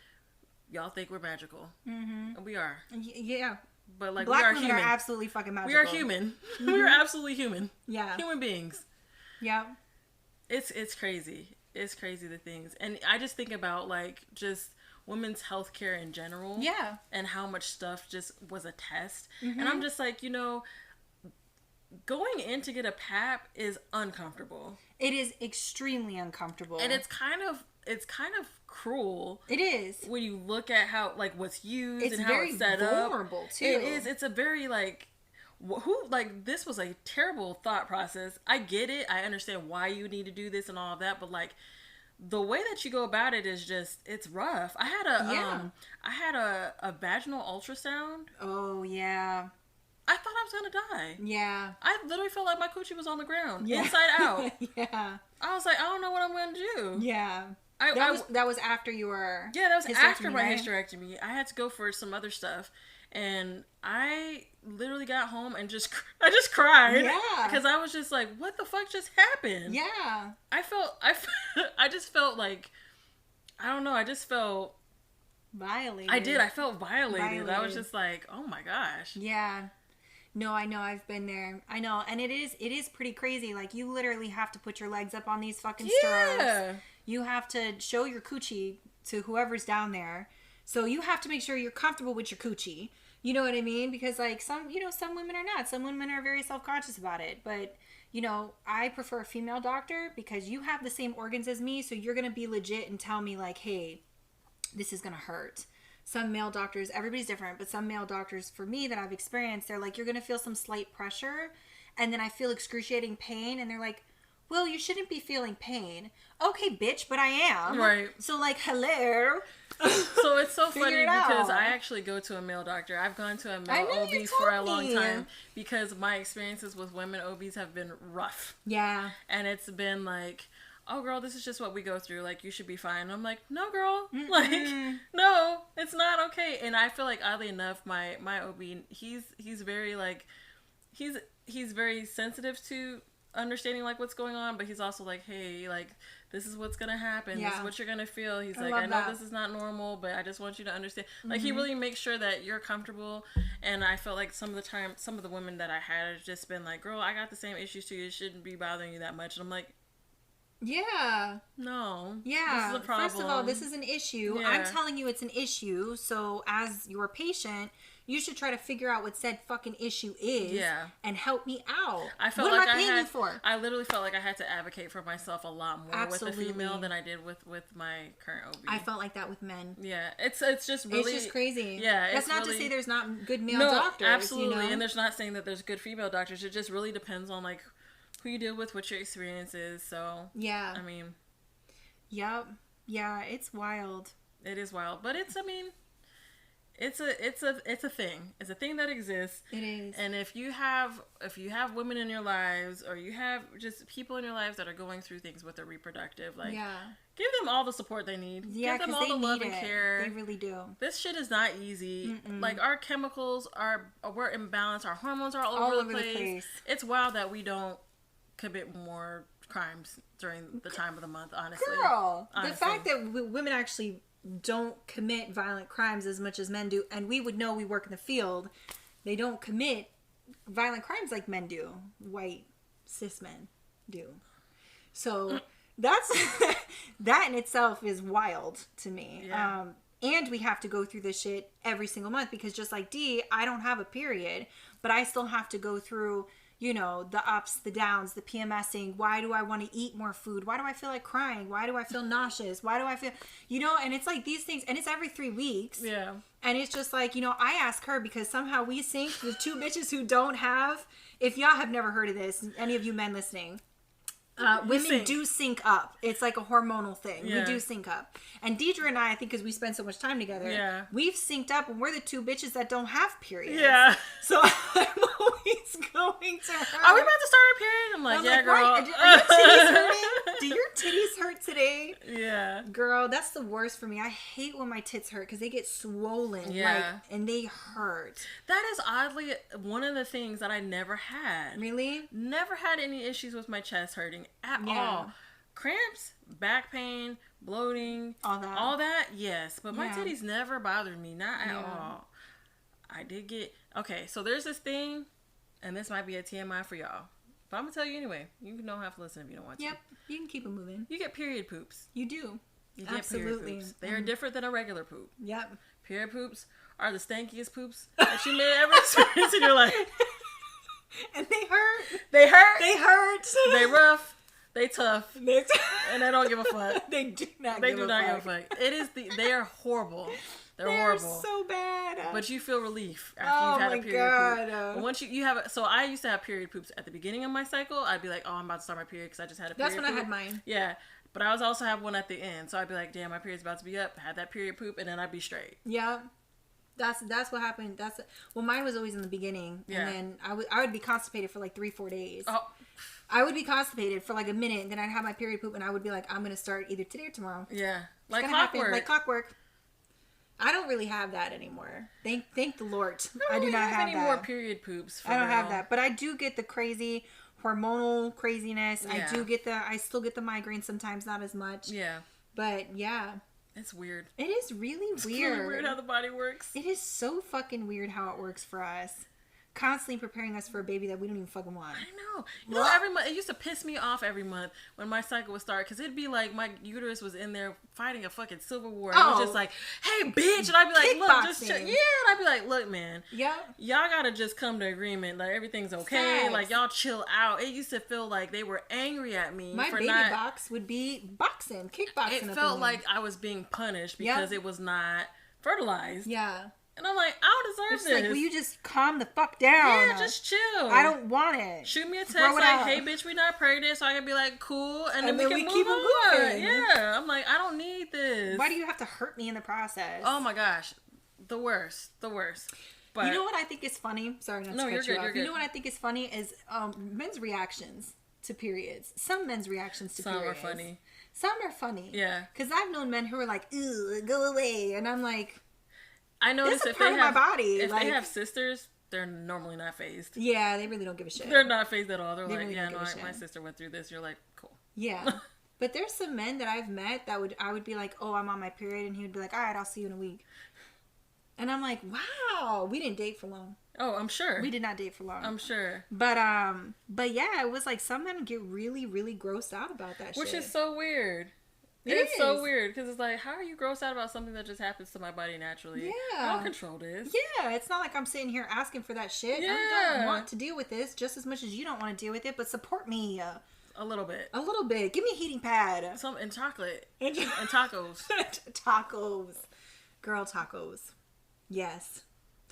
Y'all think we're magical. Mm-hmm. We are. Yeah. But like, black we are women human. are absolutely fucking magical. We are human. Mm-hmm. We are absolutely human. Yeah. Human beings. Yeah. It's crazy. It's crazy, the things. And I just think about like just women's healthcare in general. Yeah. And how much stuff just was a test. And I'm just like, going in to get a PAP is uncomfortable. It is extremely uncomfortable. And it's kind of cruel. It is. When you look at how like what's used it's and how it's set up. It's very vulnerable too. It is. It's a very like this was a terrible thought process. I get it. I understand why you need to do this and all of that, but like the way that you go about it is just, it's rough. I had a vaginal ultrasound. Oh yeah. I thought I was gonna die. Yeah. I literally felt like my coochie was on the ground, inside out. Yeah. I was like, I don't know what I'm gonna do. Yeah. That was after your that was after my hysterectomy. I had to go for some other stuff, and I literally got home and I just cried. Yeah. Because I was just like, what the fuck just happened? Yeah. I just felt like, I don't know, I just felt violated. I felt violated. I was just like, oh my gosh. Yeah. No, I know. I've been there. I know. And it is pretty crazy. Like, you literally have to put your legs up on these fucking stirrups. You have to show your coochie to whoever's down there So you have to make sure you're comfortable with your coochie. You know what I mean? Because like some women are not. Some women are very self-conscious about it. But, you know, I prefer a female doctor because you have the same organs as me. So you're going to be legit and tell me like, hey, this is going to hurt. Some male doctors, everybody's different, but some male doctors for me that I've experienced, they're like, you're going to feel some slight pressure. And then I feel excruciating pain. And they're like, well, you shouldn't be feeling pain. Okay, bitch, but I am. Right. So like, hello. So it's so funny because I actually go to a male doctor. I've gone to a male OB for a long time because my experiences with women OBs have been rough. Yeah. And it's been like, oh girl, this is just what we go through. Like, you should be fine. And I'm like, no girl. Mm-mm. Like, no, it's not okay. And I feel like oddly enough, my OB, he's very like, he's very sensitive to understanding like what's going on, but he's also like, hey, like, this is what's gonna happen. Yeah. This is what you're gonna feel. He's like, I know this is not normal, but I just want you to understand. Like, he really makes sure that you're comfortable. And I felt like some of the women that I had have just been like, girl, I got the same issues too. It shouldn't be bothering you that much. And I'm like, yeah. No. Yeah. This is a problem. First of all, this is an issue. Yeah. I'm telling you it's an issue. So as your patient, you should try to figure out what said fucking issue is. Yeah. And help me out. I felt what like am I paying you for? I literally felt like I had to advocate for myself a lot more with a female than I did with my current OB. I felt like that with men. Yeah. It's just really... It's just crazy. Yeah. That's not really, to say there's not good male doctors. Absolutely. You know? And there's not saying that there's good female doctors. It just really depends on like who you deal with, what your experience is. So, yeah. I mean. Yep. Yeah, it's wild. It is wild. But it's a thing. It's a thing that exists. It is. And if you have women in your lives, or you have just people in your lives that are going through things with their reproductive, like, give them all the support they need. Yeah, give them all the love and care. They really do. This shit is not easy. Mm-mm. Like, our chemicals we're imbalanced. Our hormones are all over the place. It's wild that we don't commit more crimes during the time of the month, honestly. Girl, honestly. The fact that women actually don't commit violent crimes as much as men do, and we would know, we work in the field, they don't commit violent crimes like men do. White cis men do. So that's that in itself is wild to me. Yeah. And we have to go through this shit every single month because just like D, I don't have a period, but I still have to go through, you know, the ups, the downs, the PMSing. Why do I want to eat more food? Why do I feel like crying? Why do I feel nauseous? Why do I feel, you know, and it's like these things, and it's every 3 weeks. Yeah. And it's just like, you know, I ask her because somehow we sync, the two bitches who don't have, if y'all have never heard of this, any of you men listening, women do sync up. It's like a hormonal thing. Yeah. We do sync up. And Deidre and I think because we spend so much time together, we've synced up, and we're the two bitches that don't have periods. Yeah. So I'm always going to her. Are we about to start a period? I'm like, yeah, girl. Are your titties hurting? Do your titties hurt today? Yeah. Girl, that's the worst for me. I hate when my tits hurt because they get swollen. Yeah. Like, and they hurt. That is oddly one of the things that I never had. Really? Never had any issues with my chest hurting at all. Cramps, back pain, bloating, all that, yes. But my titties never bothered me, not at all. I did get, okay, so there's this thing, and this might be a TMI for y'all, but I'm gonna tell you anyway. You don't have to listen if you don't want to. Yep, you can keep it moving. You get period poops. You do. You get period poops. They are different than a regular poop. Yep. Period poops are the stankiest poops that you may ever experience in your life. And they hurt. They hurt. They hurt. They rough. They tough. And they don't give a fuck. They do not give a fuck. It is they are horrible. They're horrible. So bad. But you feel relief after you've had a period poop. But once you have so I used to have period poops at the beginning of my cycle. I'd be like, oh, I'm about to start my period because I just had a period poop. That's when I had mine. Yeah. But I also have one at the end. So I'd be like, damn, my period's about to be up. I had that period poop, and then I'd be straight. Yeah. That's what happened. Well, mine was always in the beginning. Yeah. And then I would be constipated for like 3-4 days. Oh. I would be constipated for like a minute, and then I'd have my period poop, and I would be like, I'm going to start either today or tomorrow. Yeah. Like clockwork. Like clockwork. I don't really have that anymore. Thank the Lord. I do not have any more period poops. I don't have that. But I do get the crazy hormonal craziness. Yeah. I still get the migraine sometimes, not as much. Yeah. But yeah. It's weird. It is really weird. It's really weird how the body works. It is so fucking weird how it works for us. constantly preparing us for a baby that we don't even fucking want. I know. You know, every month, it used to piss me off every month when my cycle would start, because it'd be like my uterus was in there fighting a fucking civil war. And it was just like, hey, bitch. And I'd be like, look, just chill. Yeah. And I'd be like, look, man. Yep. Y'all gotta just come to agreement. Like, everything's okay. Facts. Like, y'all chill out. It used to feel like they were angry at me. My baby box would be boxing, kickboxing. It felt like I was being punished because it was not fertilized. Yeah. And I'm like, I don't deserve this. Like, will you just calm the fuck down? Yeah, just chill. I don't want it. Shoot me a text like, hey, bitch, we not pregnant, so I can be like, cool, and then we can keep moving. Yeah. I'm like, I don't need this. Why do you have to hurt me in the process? Oh my gosh. The worst. But you know what I think is funny? Sorry, not to cut you off. You know what I think is funny is men's reactions to periods. Some men's reactions to periods. Some are funny. Some are funny. Yeah. Because I've known men who are like, ew, go away. And I'm like, I notice if they have, if they have sisters, they're normally not phased. Yeah, they really don't give a shit. They're not phased at all. They're like, really yeah, no, my sister went through this. You're like, cool. Yeah. But there's some men that I've met that I would be like, oh, I'm on my period. And he would be like, all right, I'll see you in a week. And I'm like, wow, we didn't date for long. Oh, I'm sure. We did not date for long. I'm sure. But yeah, it was like some men get really, really grossed out about that shit. Which is so weird. It's so weird because it's like, how are you grossed out about something that just happens to my body naturally? Yeah. I don't control this. Yeah. It's not like I'm sitting here asking for that shit. Yeah. I don't want to deal with this just as much as you don't want to deal with it, but support me. A little bit. A little bit. Give me a heating pad. And chocolate. And tacos. Tacos. Girl, tacos. Yes.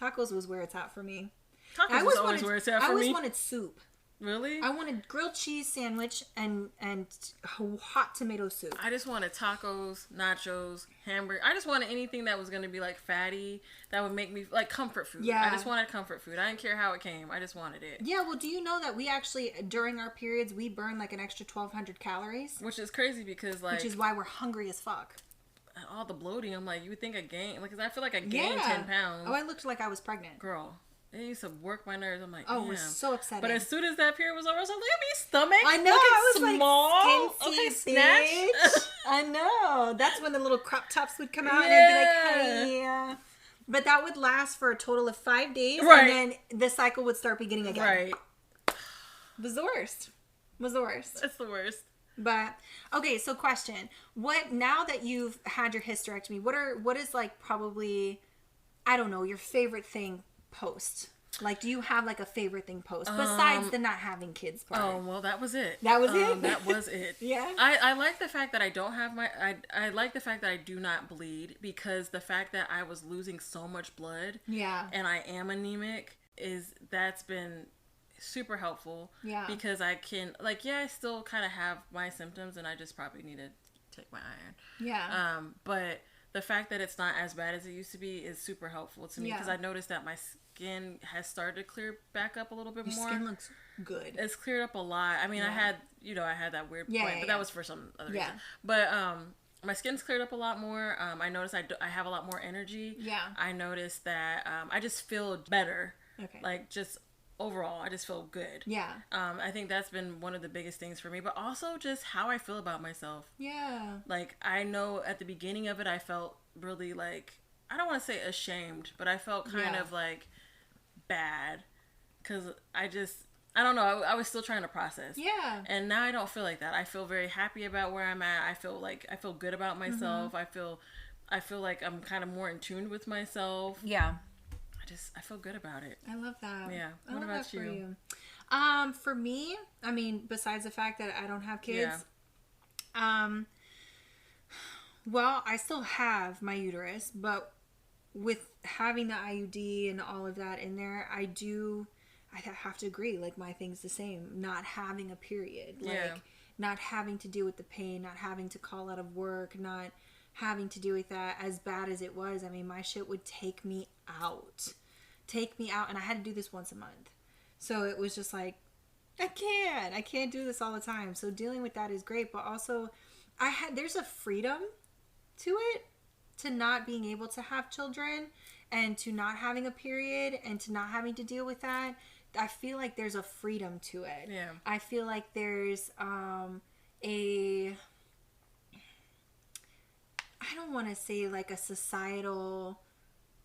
Tacos was where it's at for me. Tacos was always where it's at for me. I always wanted soup. Really? I wanted grilled cheese sandwich and hot tomato soup. I just wanted tacos, nachos, hamburger. I just wanted anything that was going to be like fatty, that would make me like comfort food. Yeah. I just wanted comfort food. I didn't care how it came. I just wanted it. Yeah, well, do you know that we actually, during our periods, we burn like an extra 1,200 calories? Which is crazy because like... Which is why we're hungry as fuck. All the bloating, I'm like, you would think I gained... Like, cause I feel like I gained 10 pounds. Oh, I looked like I was pregnant. Girl. It used to work my nerves. I'm like, oh, it was so upsetting. But as soon as that period was over, I was like, look at me stomach. I know. I was small. Like, okay, snatch. I know. That's when the little crop tops would come out and I'd be like, hey. But that would last for a total of 5 days. Right. And then the cycle would start beginning again. Right. Was the worst. It's the worst. But, okay, so question. Now that you've had your hysterectomy, what is like probably, I don't know, your favorite thing post? Like, do you have like a favorite thing post besides the not having kids part? Oh, well, that was it. That was it? That was it. Yeah. I like the fact that I don't have I like the fact that I do not bleed, because the fact that I was losing so much blood. Yeah. And I am anemic that's been super helpful. Yeah. Because I can, like, yeah, I still kind of have my symptoms and I just probably need to take my iron. Yeah. But the fact that it's not as bad as it used to be is super helpful to me, because I noticed that my skin has started to clear back up a little bit more. Your skin looks good. It's cleared up a lot. I mean, I had that weird point, but that was for some other reason. But my skin's cleared up a lot more. I noticed I have a lot more energy. Yeah. I noticed that I just feel better. Okay. Like, just overall, I just feel good. Yeah. I think that's been one of the biggest things for me, but also just how I feel about myself. Yeah. Like, I know at the beginning of it, I felt really like, I don't want to say ashamed, but I felt kind of like bad, because I don't know, I was still trying to process. Yeah. And now I don't feel like that. I feel very happy about where I'm at. I feel good about myself. Mm-hmm. I feel like I'm kind of more in tune with myself. Yeah. I feel good about it. I love that. Yeah. What about you? For me, I mean, besides the fact that I don't have kids, well, I still have my uterus, but with having the IUD and all of that in there, I have to agree, like, my thing's the same. Not having a period, like, not having to deal with the pain, not having to call out of work, not having to deal with that, as bad as it was. I mean, my shit would take me out, and I had to do this once a month. So it was just like, I can't do this all the time. So dealing with that is great, but also there's a freedom to it, to not being able to have children, and to not having a period, and to not having to deal with that. I feel like there's a freedom to it. Yeah. I feel like there's I don't want to say like a societal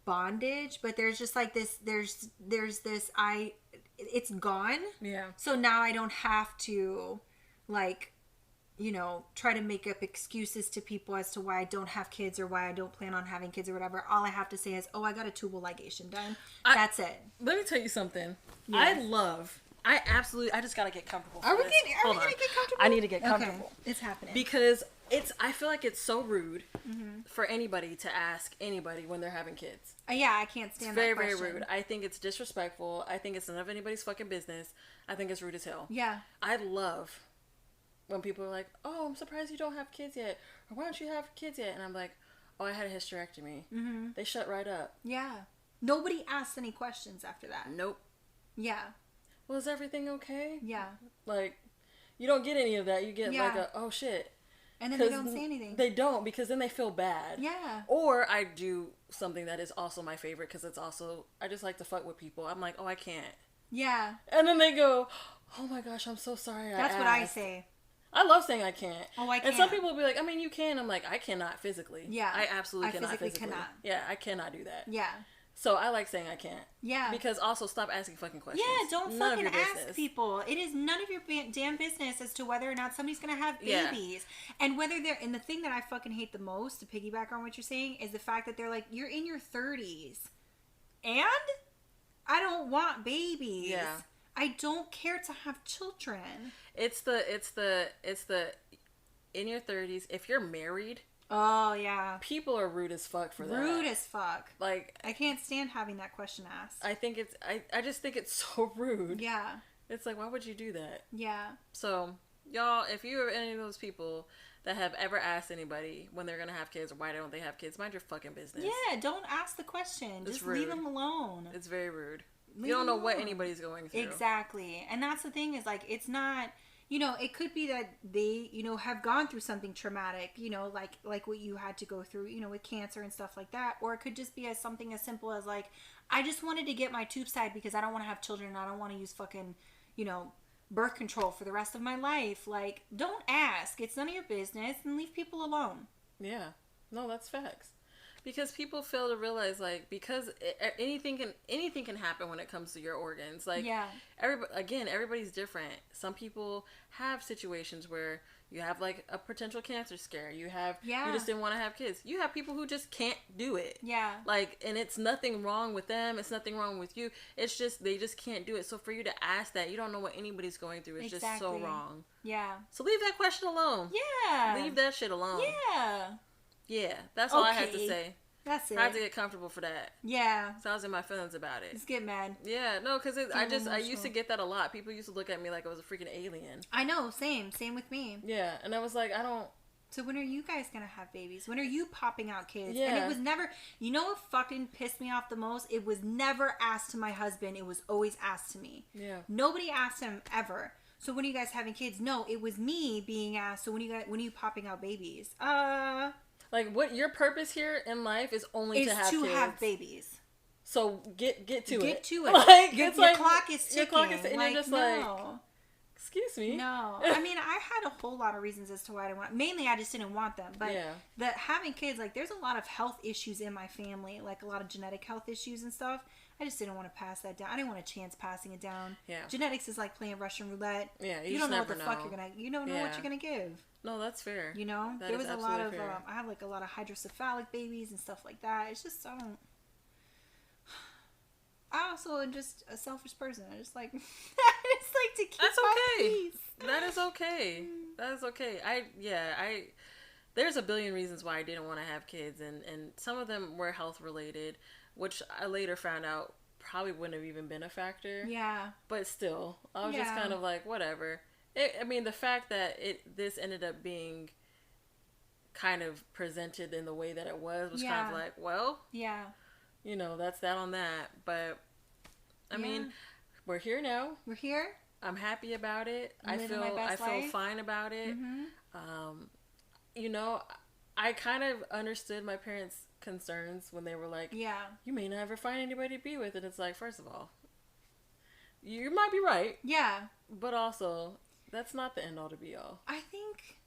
bondage, but there's just like this, there's this, it's gone. Yeah. So now I don't have to, like, you know, try to make up excuses to people as to why I don't have kids or why I don't plan on having kids or whatever. All I have to say is, oh, I got a tubal ligation done. That's it. Let me tell you something. Yeah. I just gotta get comfortable. Are we gonna get comfortable? I need to get comfortable. Okay. It's happening. Because I feel like it's so rude for anybody to ask anybody when they're having kids. Yeah, I can't stand that question. Very, very rude. I think it's disrespectful. I think it's none of anybody's fucking business. I think it's rude as hell. Yeah. I love when people are like, oh, I'm surprised you don't have kids yet. Or why don't you have kids yet? And I'm like, oh, I had a hysterectomy. Mm-hmm. They shut right up. Yeah. Nobody asks any questions after that. Nope. Yeah. Well, is everything okay? Yeah. Like, you don't get any of that. You get like oh shit. And then they don't say anything. They don't, because then they feel bad. Yeah. Or I do something that is also my favorite, because it's also, I just like to fuck with people. I'm like, oh, I can't. Yeah. And then they go, oh my gosh, I'm so sorry. That's what I say. I love saying I can't. Oh, I can't. And some people will be like, I mean, you can. I'm like, I cannot physically. Yeah. I absolutely cannot physically. Cannot. Yeah, I cannot do that. Yeah. So I like saying I can't. Yeah. Because also stop asking fucking questions. Yeah, don't fucking ask people. It is none of your damn business as to whether or not somebody's going to have babies. Yeah. And whether they're... And the thing that I fucking hate the most, to piggyback on what you're saying, is the fact that they're like, you're in your 30s. And? I don't want babies. Yeah. I don't care to have children. It's the in your 30s, if you're married... Oh, yeah. People are rude as fuck for that. Rude as fuck. Like, I can't stand having that question asked. I think it's... I just think it's so rude. Yeah. It's like, why would you do that? Yeah. So, y'all, if you are any of those people that have ever asked anybody when they're gonna have kids or why don't they have kids, mind your fucking business. Yeah, don't ask the question. Just leave them alone. It's very rude. You don't know what anybody's going through. Exactly. And that's the thing, is like, it's not... You know, it could be that they, you know, have gone through something traumatic, you know, like what you had to go through, you know, with cancer and stuff like that. Or it could just be something as simple as like, I just wanted to get my tubes tied because I don't want to have children and I don't want to use fucking, you know, birth control for the rest of my life. Like, don't ask. It's none of your business, and leave people alone. Yeah. No, that's facts. Because people fail to realize, like, because anything can happen when it comes to your organs. Like, yeah. Everybody's different. Some people have situations where you have, like, a potential cancer scare. You just didn't want to have kids. You have people who just can't do it. Yeah. Like, and it's nothing wrong with them. It's nothing wrong with you. It's just, they just can't do it. So for you to ask that, you don't know what anybody's going through. It's just so wrong. Yeah. So leave that question alone. Yeah. Leave that shit alone. Yeah. Yeah, that's all I had to say. That's it. I had to get comfortable for that. Yeah. So I was in my feelings about it. Just get mad. Yeah, no, because I used to get that a lot. People used to look at me like I was a freaking alien. I know, same with me. Yeah, and I was like, I don't... So when are you guys gonna have babies? When are you popping out kids? Yeah. And it was never... You know what fucking pissed me off the most? It was never asked to my husband. It was always asked to me. Yeah. Nobody asked him ever. So when are you guys having kids? No, it was me being asked. So when are you popping out babies? Like, what your purpose here in life is only to have kids. have babies. So get to it. Get to it. Like, your clock is ticking. Your clock is, and like, you're just no. like, excuse me. No. I mean, I had a whole lot of reasons as to why I didn't want. Mainly, I just didn't want them. But having kids, like, there's a lot of health issues in my family, like a lot of genetic health issues and stuff. I just didn't want to pass that down. I didn't want a chance passing it down. Yeah. Genetics is like playing Russian roulette. Yeah, you don't know what the fuck you're gonna. You don't know what you're gonna give. No, that's fair. You know, there was a lot of. I have like a lot of hydrocephalic babies and stuff like that. It's just I also am just a selfish person. I just like. I just like to keep. That's my okay. peace. That is okay. That is okay. There's a billion reasons why I didn't want to have kids, and some of them were health related, which I later found out probably wouldn't have even been a factor. Yeah. But still, I was just kind of like, whatever. I mean, the fact that this ended up being kind of presented in the way that it was kind of like, well, you know, that's that on that. But I mean, we're here now. We're here. I'm happy about it. I feel fine about it. Mm-hmm. You know, I kind of understood my parents' concerns when they were like, you may never find anybody to be with. And it's like, first of all, you might be right. Yeah. But also, that's not the end all to be all. I think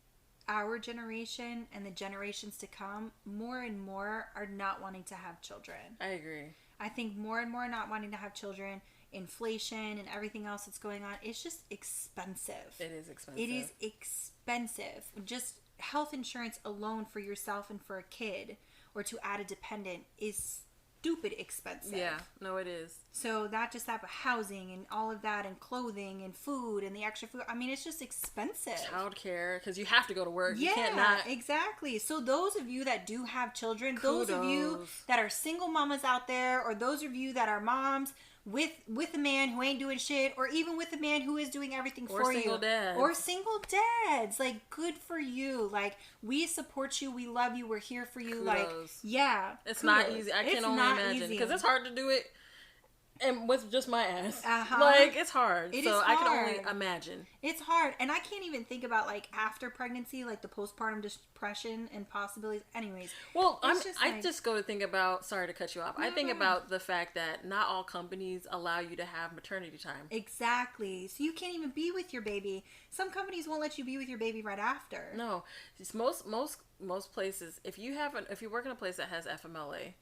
our generation and the generations to come, more and more are not wanting to have children. I agree. I think more and more not wanting to have children. Inflation and everything else that's going on, it's just expensive. It is expensive. It is expensive. Just health insurance alone for yourself and for a kid, or to add a dependent, is stupid expensive. Yeah, no, it is. So that but housing and all of that, and clothing and food and the extra food. I mean, it's just expensive. Childcare, because you have to go to work. Yeah, you can't not. Exactly. So those of you that do have children, Kudos. those of you that are single mamas out there, or those of you that are moms with a man who ain't doing shit, or even with a man who is doing everything for you, or single dads, like, good for you. Like, we support you, we love you, we're here for you. Kudos. Like, yeah, it's not easy. I can only imagine, because it's hard to do it and with just my ass. Like, it's hard. I can only imagine. It's hard. And I can't even think about, like, after pregnancy, like the postpartum depression and possibilities. Anyways. Well, I just go to think about, sorry to cut you off. I think about the fact that not all companies allow you to have maternity time. Exactly. So you can't even be with your baby. Some companies won't let you be with your baby right after. No. It's most places, if you work in a place that has FMLA,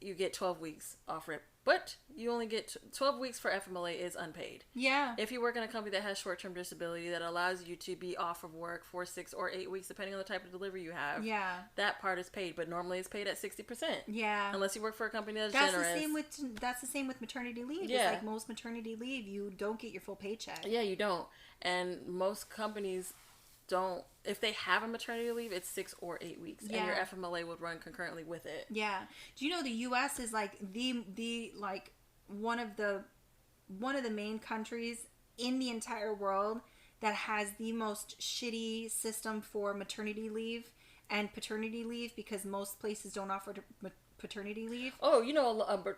you get 12 weeks off rip. But you only get 12 weeks for FMLA is unpaid. Yeah. If you work in a company that has short-term disability that allows you to be off of work for 6 or 8 weeks, depending on the type of delivery you have. Yeah. That part is paid, but normally it's paid at 60%. Yeah. Unless you work for a company that's generous. That's the same with maternity leave. Yeah. It's like most maternity leave, you don't get your full paycheck. Yeah, you don't. And most companies don't. If they have a maternity leave, it's 6 or 8 weeks, and your FMLA would run concurrently with it. Yeah. Do you know the U.S. is like the like one of the main countries in the entire world that has the most shitty system for maternity leave and paternity leave, because most places don't offer paternity leave. Oh,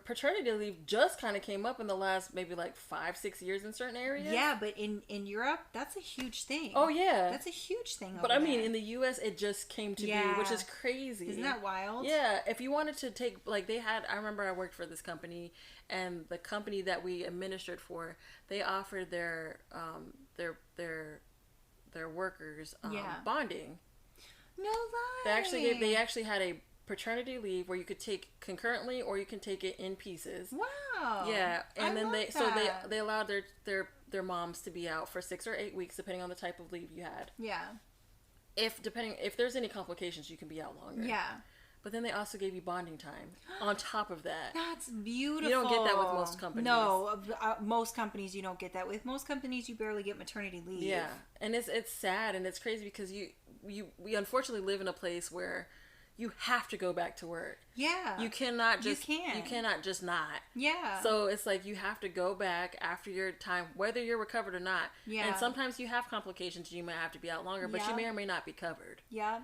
paternity leave just kind of came up in the last maybe like 5-6 years in certain areas. Yeah, but in Europe, that's a huge thing. Oh yeah, that's a huge thing. But I mean, in the U.S., it just came to be, which is crazy. Isn't that wild? Yeah, if you wanted to take, like, I remember I worked for this company, and the company that we administered for, they offered their workers bonding. No lie. They actually had a paternity leave where you could take concurrently, or you can take it in pieces. Wow. Yeah, and then they allowed their moms to be out for 6 or 8 weeks, depending on the type of leave you had. Yeah. If there's any complications, you can be out longer. Yeah. But then they also gave you bonding time on top of that. That's beautiful. You don't get that with most companies. No, most companies you don't get that with. Most companies you barely get maternity leave. Yeah, and it's sad and it's crazy because we unfortunately live in a place where you have to go back to work. Yeah. You cannot just you cannot just not. Yeah. So it's like you have to go back after your time, whether you're recovered or not. Yeah. And sometimes you have complications, you might have to be out longer, but you may or may not be covered. Yeah.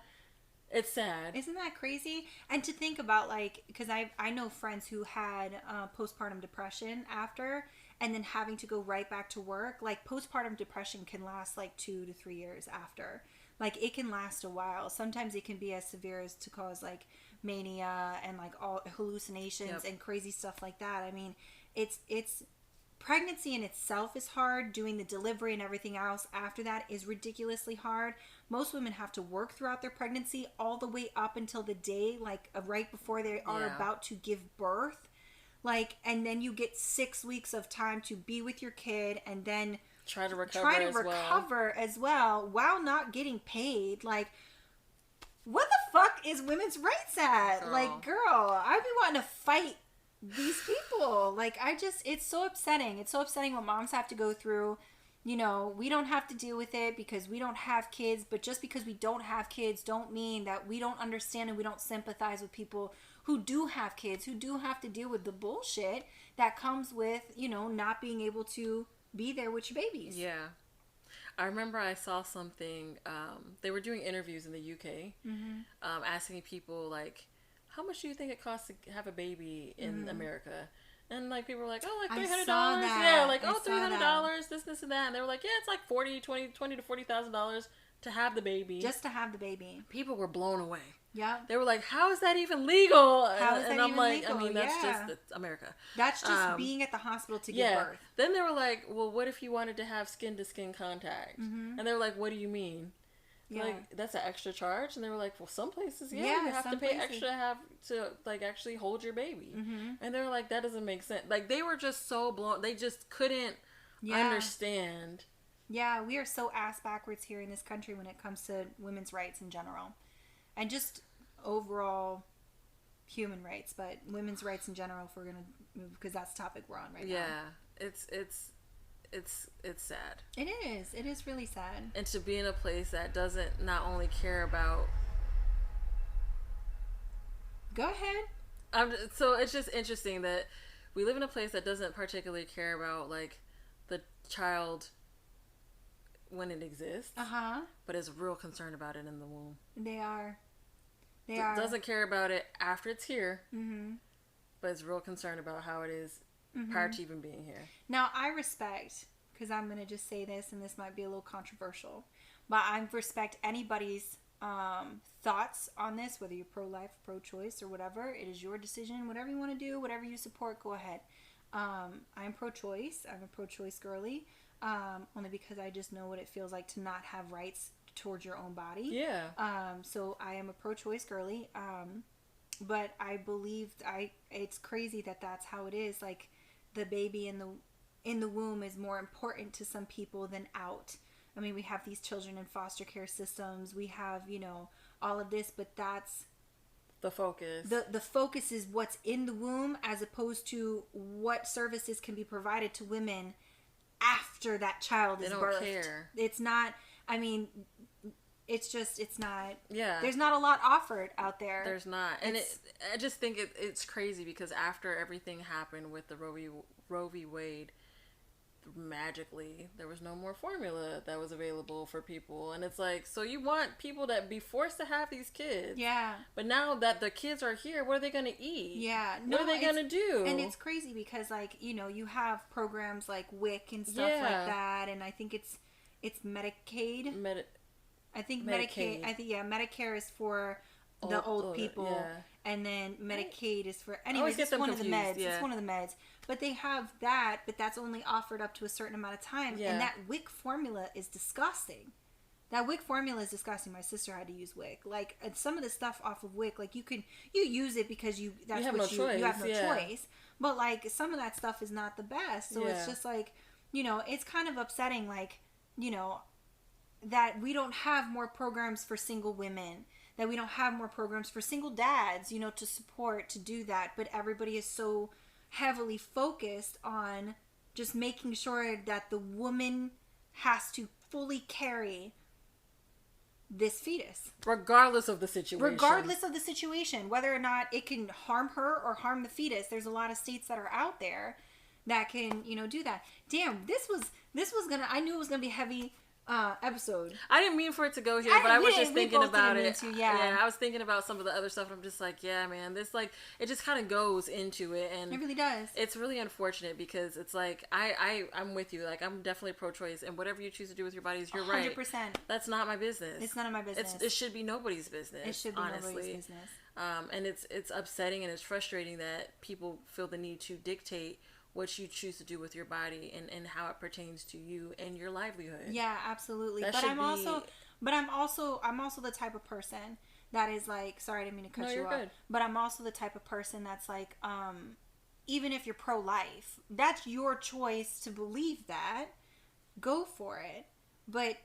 It's sad. Isn't that crazy? And to think about, like, because I know friends who had postpartum depression after, and then having to go right back to work. Like, postpartum depression can last like 2 to 3 years after. Like, it can last a while. Sometimes it can be as severe as to cause like mania and like all hallucinations and crazy stuff like that. I mean, it's pregnancy in itself is hard. Doing the delivery and everything else after that is ridiculously hard. Most women have to work throughout their pregnancy all the way up until the day, like right before they are about to give birth. Like, and then you get 6 weeks of time to be with your kid, and then try to recover as well while not getting paid. Like, what the fuck is women's rights at? Girl. Like, girl, I'd be wanting to fight these people. Like, it's so upsetting. It's so upsetting what moms have to go through. You know, we don't have to deal with it because we don't have kids, but just because we don't have kids don't mean that we don't understand and we don't sympathize with people who do have kids, who do have to deal with the bullshit that comes with, you know, not being able to be there with your babies. Yeah. I remember I saw something, they were doing interviews in the UK, asking people, like, how much do you think it costs to have a baby in America? And, like, people were like, oh, like $300. Yeah, like, $300, this, and that. And they were like, yeah, it's like $20,000 to $40,000 to have the baby. Just to have the baby. People were blown away. Yeah. They were like, how is that even legal? How is that even legal? I mean, that's just America. That's just being at the hospital to give birth. Then they were like, well, what if you wanted to have skin-to-skin contact? And they were like, what do you mean? Like, that's an extra charge. And they were like, well, some places, you have to pay extra to like actually hold your baby. And they were like, that doesn't make sense. Like, they were just so blown. They just couldn't understand. Yeah, we are so ass backwards here in this country when it comes to women's rights in general. And just overall human rights, but women's rights in general, if we're going to move, because that's the topic we're on right now. Yeah, it's sad. It is really sad. And to be in a place that doesn't not only care about... Go ahead. So it's just interesting that we live in a place that doesn't particularly care about, like, the child when it exists, but is real concerned about it in the womb. They are. Doesn't care about it after it's here, but is real concerned about how it is prior to even being here. Now, I respect, because I'm going to just say this, and this might be a little controversial, but I respect anybody's thoughts on this, whether you're pro-life, pro-choice, or whatever. It is your decision. Whatever you want to do, whatever you support, go ahead. I'm pro-choice. I'm a pro-choice girly, only because I just know what it feels like to not have rights towards your own body. Yeah. So I am a pro-choice girly. But I believe it's crazy that that's how it is. Like, the baby in the womb is more important to some people than out. I mean, we have these children in foster care systems. We have, all of this, but that's the focus. The focus is what's in the womb, as opposed to what services can be provided to women after that child is birthed. They don't care. It's not, I mean, it's not. Yeah. There's not a lot offered out there. There's not. And I just think it's crazy, because after everything happened with the Roe v. Wade, magically there was no more formula that was available for people. And it's like, so you want people to be forced to have these kids. Yeah. But now that the kids are here, what are they going to eat? Yeah. What are they going to do? And it's crazy because, like, you have programs like WIC and stuff like that. And I think it's Medicaid. I think Medicaid. Medicare is for the old people, and then Medicaid is for. Anyways, it's one of the meds. Yeah. It's one of the meds, but they have that, but that's only offered up to a certain amount of time, and that WIC formula is disgusting. That WIC formula is disgusting. My sister had to use WIC. Like, some of the stuff off of WIC, like, you use it because you have no choice. But, like, some of that stuff is not the best. So it's just like, it's kind of upsetting. Like, that we don't have more programs for single women, that we don't have more programs for single dads, to support, to do that. But everybody is so heavily focused on just making sure that the woman has to fully carry this fetus. Regardless of the situation. Whether or not it can harm her or harm the fetus. There's a lot of states that are out there that can, do that. Damn, I knew it was gonna be heavy episode. I didn't mean for it to go here, but I was just thinking about it. I was thinking about some of the other stuff, and I'm just like, yeah, man, this, like, it just kind of goes into it, and it really does. It's really unfortunate, because it's like, I'm with you. Like, I'm definitely pro-choice, and whatever you choose to do with your body is your 100%. Right. That's not my business. It's none of my business. It should be nobody's business. It should be nobody's business. And it's upsetting, and it's frustrating that people feel the need to dictate what you choose to do with your body and how it pertains to you and your livelihood. Yeah, absolutely. I'm also the type of person that is like, sorry, I didn't mean to cut you off. Good. But I'm also the type of person that's like, even if you're pro-life, that's your choice to believe that. Go for it. But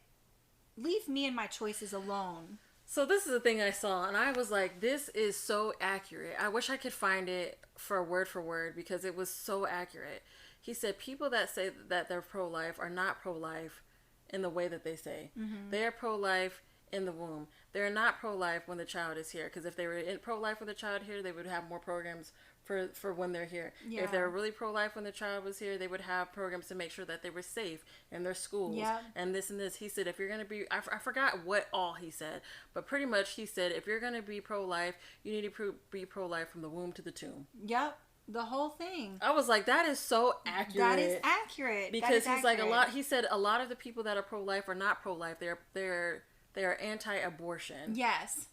leave me and my choices alone. So this is the thing I saw, and I was like, this is so accurate. I wish I could find it for word, because it was so accurate. He said people that say that they're pro-life are not pro-life in the way that they say. Mm-hmm. They are pro-life in the womb. They're not pro-life when the child is here, because if they were pro-life when the child here, they would have more programs for when they're here. Yeah. If they were really pro-life when the child was here, they would have programs to make sure that they were safe in their schools. Yep. And this and this. He said, if you're going to be, I forgot what all he said, but pretty much he said, if you're going to be pro-life, you need to be pro-life from the womb to the tomb. Yep. The whole thing. I was like, that is so accurate. That is accurate. Because he's like, he said a lot of the people that are pro-life are not pro-life. They are anti-abortion. Yes.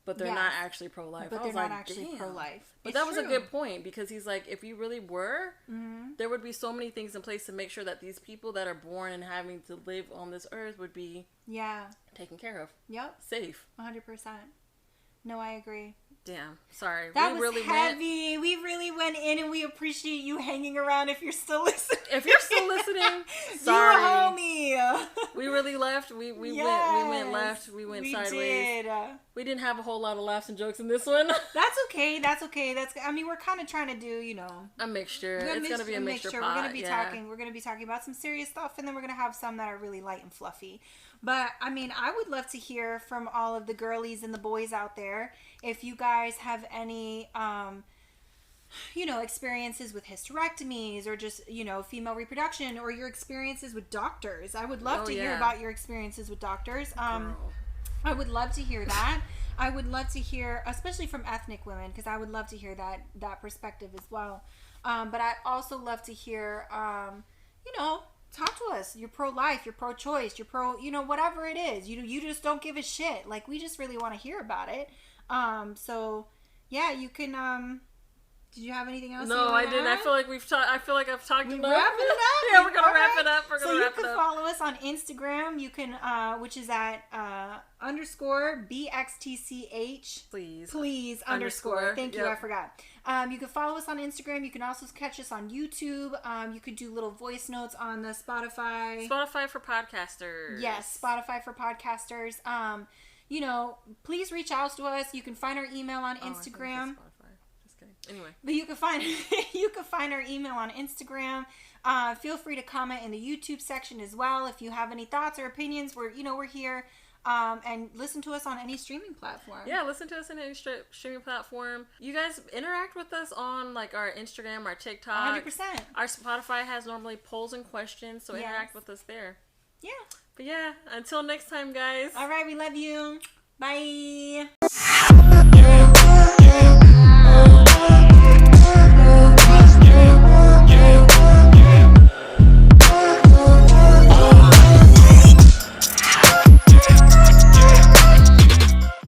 but they're not actually pro-life. But they're not actually pro-life. But that was a good point, because he's like, if you really were, there would be so many things in place to make sure that these people that are born and having to live on this earth would be taken care of. Yep. Safe. 100%. No, I agree. Damn. Sorry. That was really heavy. We really went in, and we appreciate you hanging around if you're still listening. If you're still listening, sorry. You homie. We really left. We went left. We went sideways. Did. We didn't have a whole lot of laughs and jokes in this one. That's okay. I mean, we're kind of trying to do, a mixture. It's going to be a mixture pot. We're going to be talking about some serious stuff, and then we're going to have some that are really light and fluffy. But, I mean, I would love to hear from all of the girlies and the boys out there if you guys have any, experiences with hysterectomies or just, female reproduction, or your experiences with doctors. I would love to hear about your experiences with doctors. I would love to hear that. I would love to hear, especially from ethnic women, because I would love to hear that perspective as well. But I also love to hear, talk to us. You're pro-life, you're pro-choice, you're pro, whatever it is. You just don't give a shit. Like, we just really want to hear about it. So, yeah, you can, did you have anything else? No, I didn't. I feel like I've talked enough. Wrapping it up? Yeah, we're going to wrap it up. So you can follow us on Instagram. You can, which is at, _BXTCH. Please underscore. Thank you. I forgot. You can follow us on Instagram. You can also catch us on YouTube. You could do little voice notes on the Spotify. Spotify for podcasters. Yes, Spotify for podcasters. Please reach out to us. You can find our email on Instagram. Anyway, but you can find our email on Instagram. Feel free to comment in the YouTube section as well if you have any thoughts or opinions. We're here, and listen to us on any streaming platform. Yeah, listen to us on any streaming platform. You guys interact with us on like our Instagram, our TikTok. 100%. Our Spotify has normally polls and questions, so interact with us there. Yeah. But yeah, until next time, guys. All right, we love you. Bye.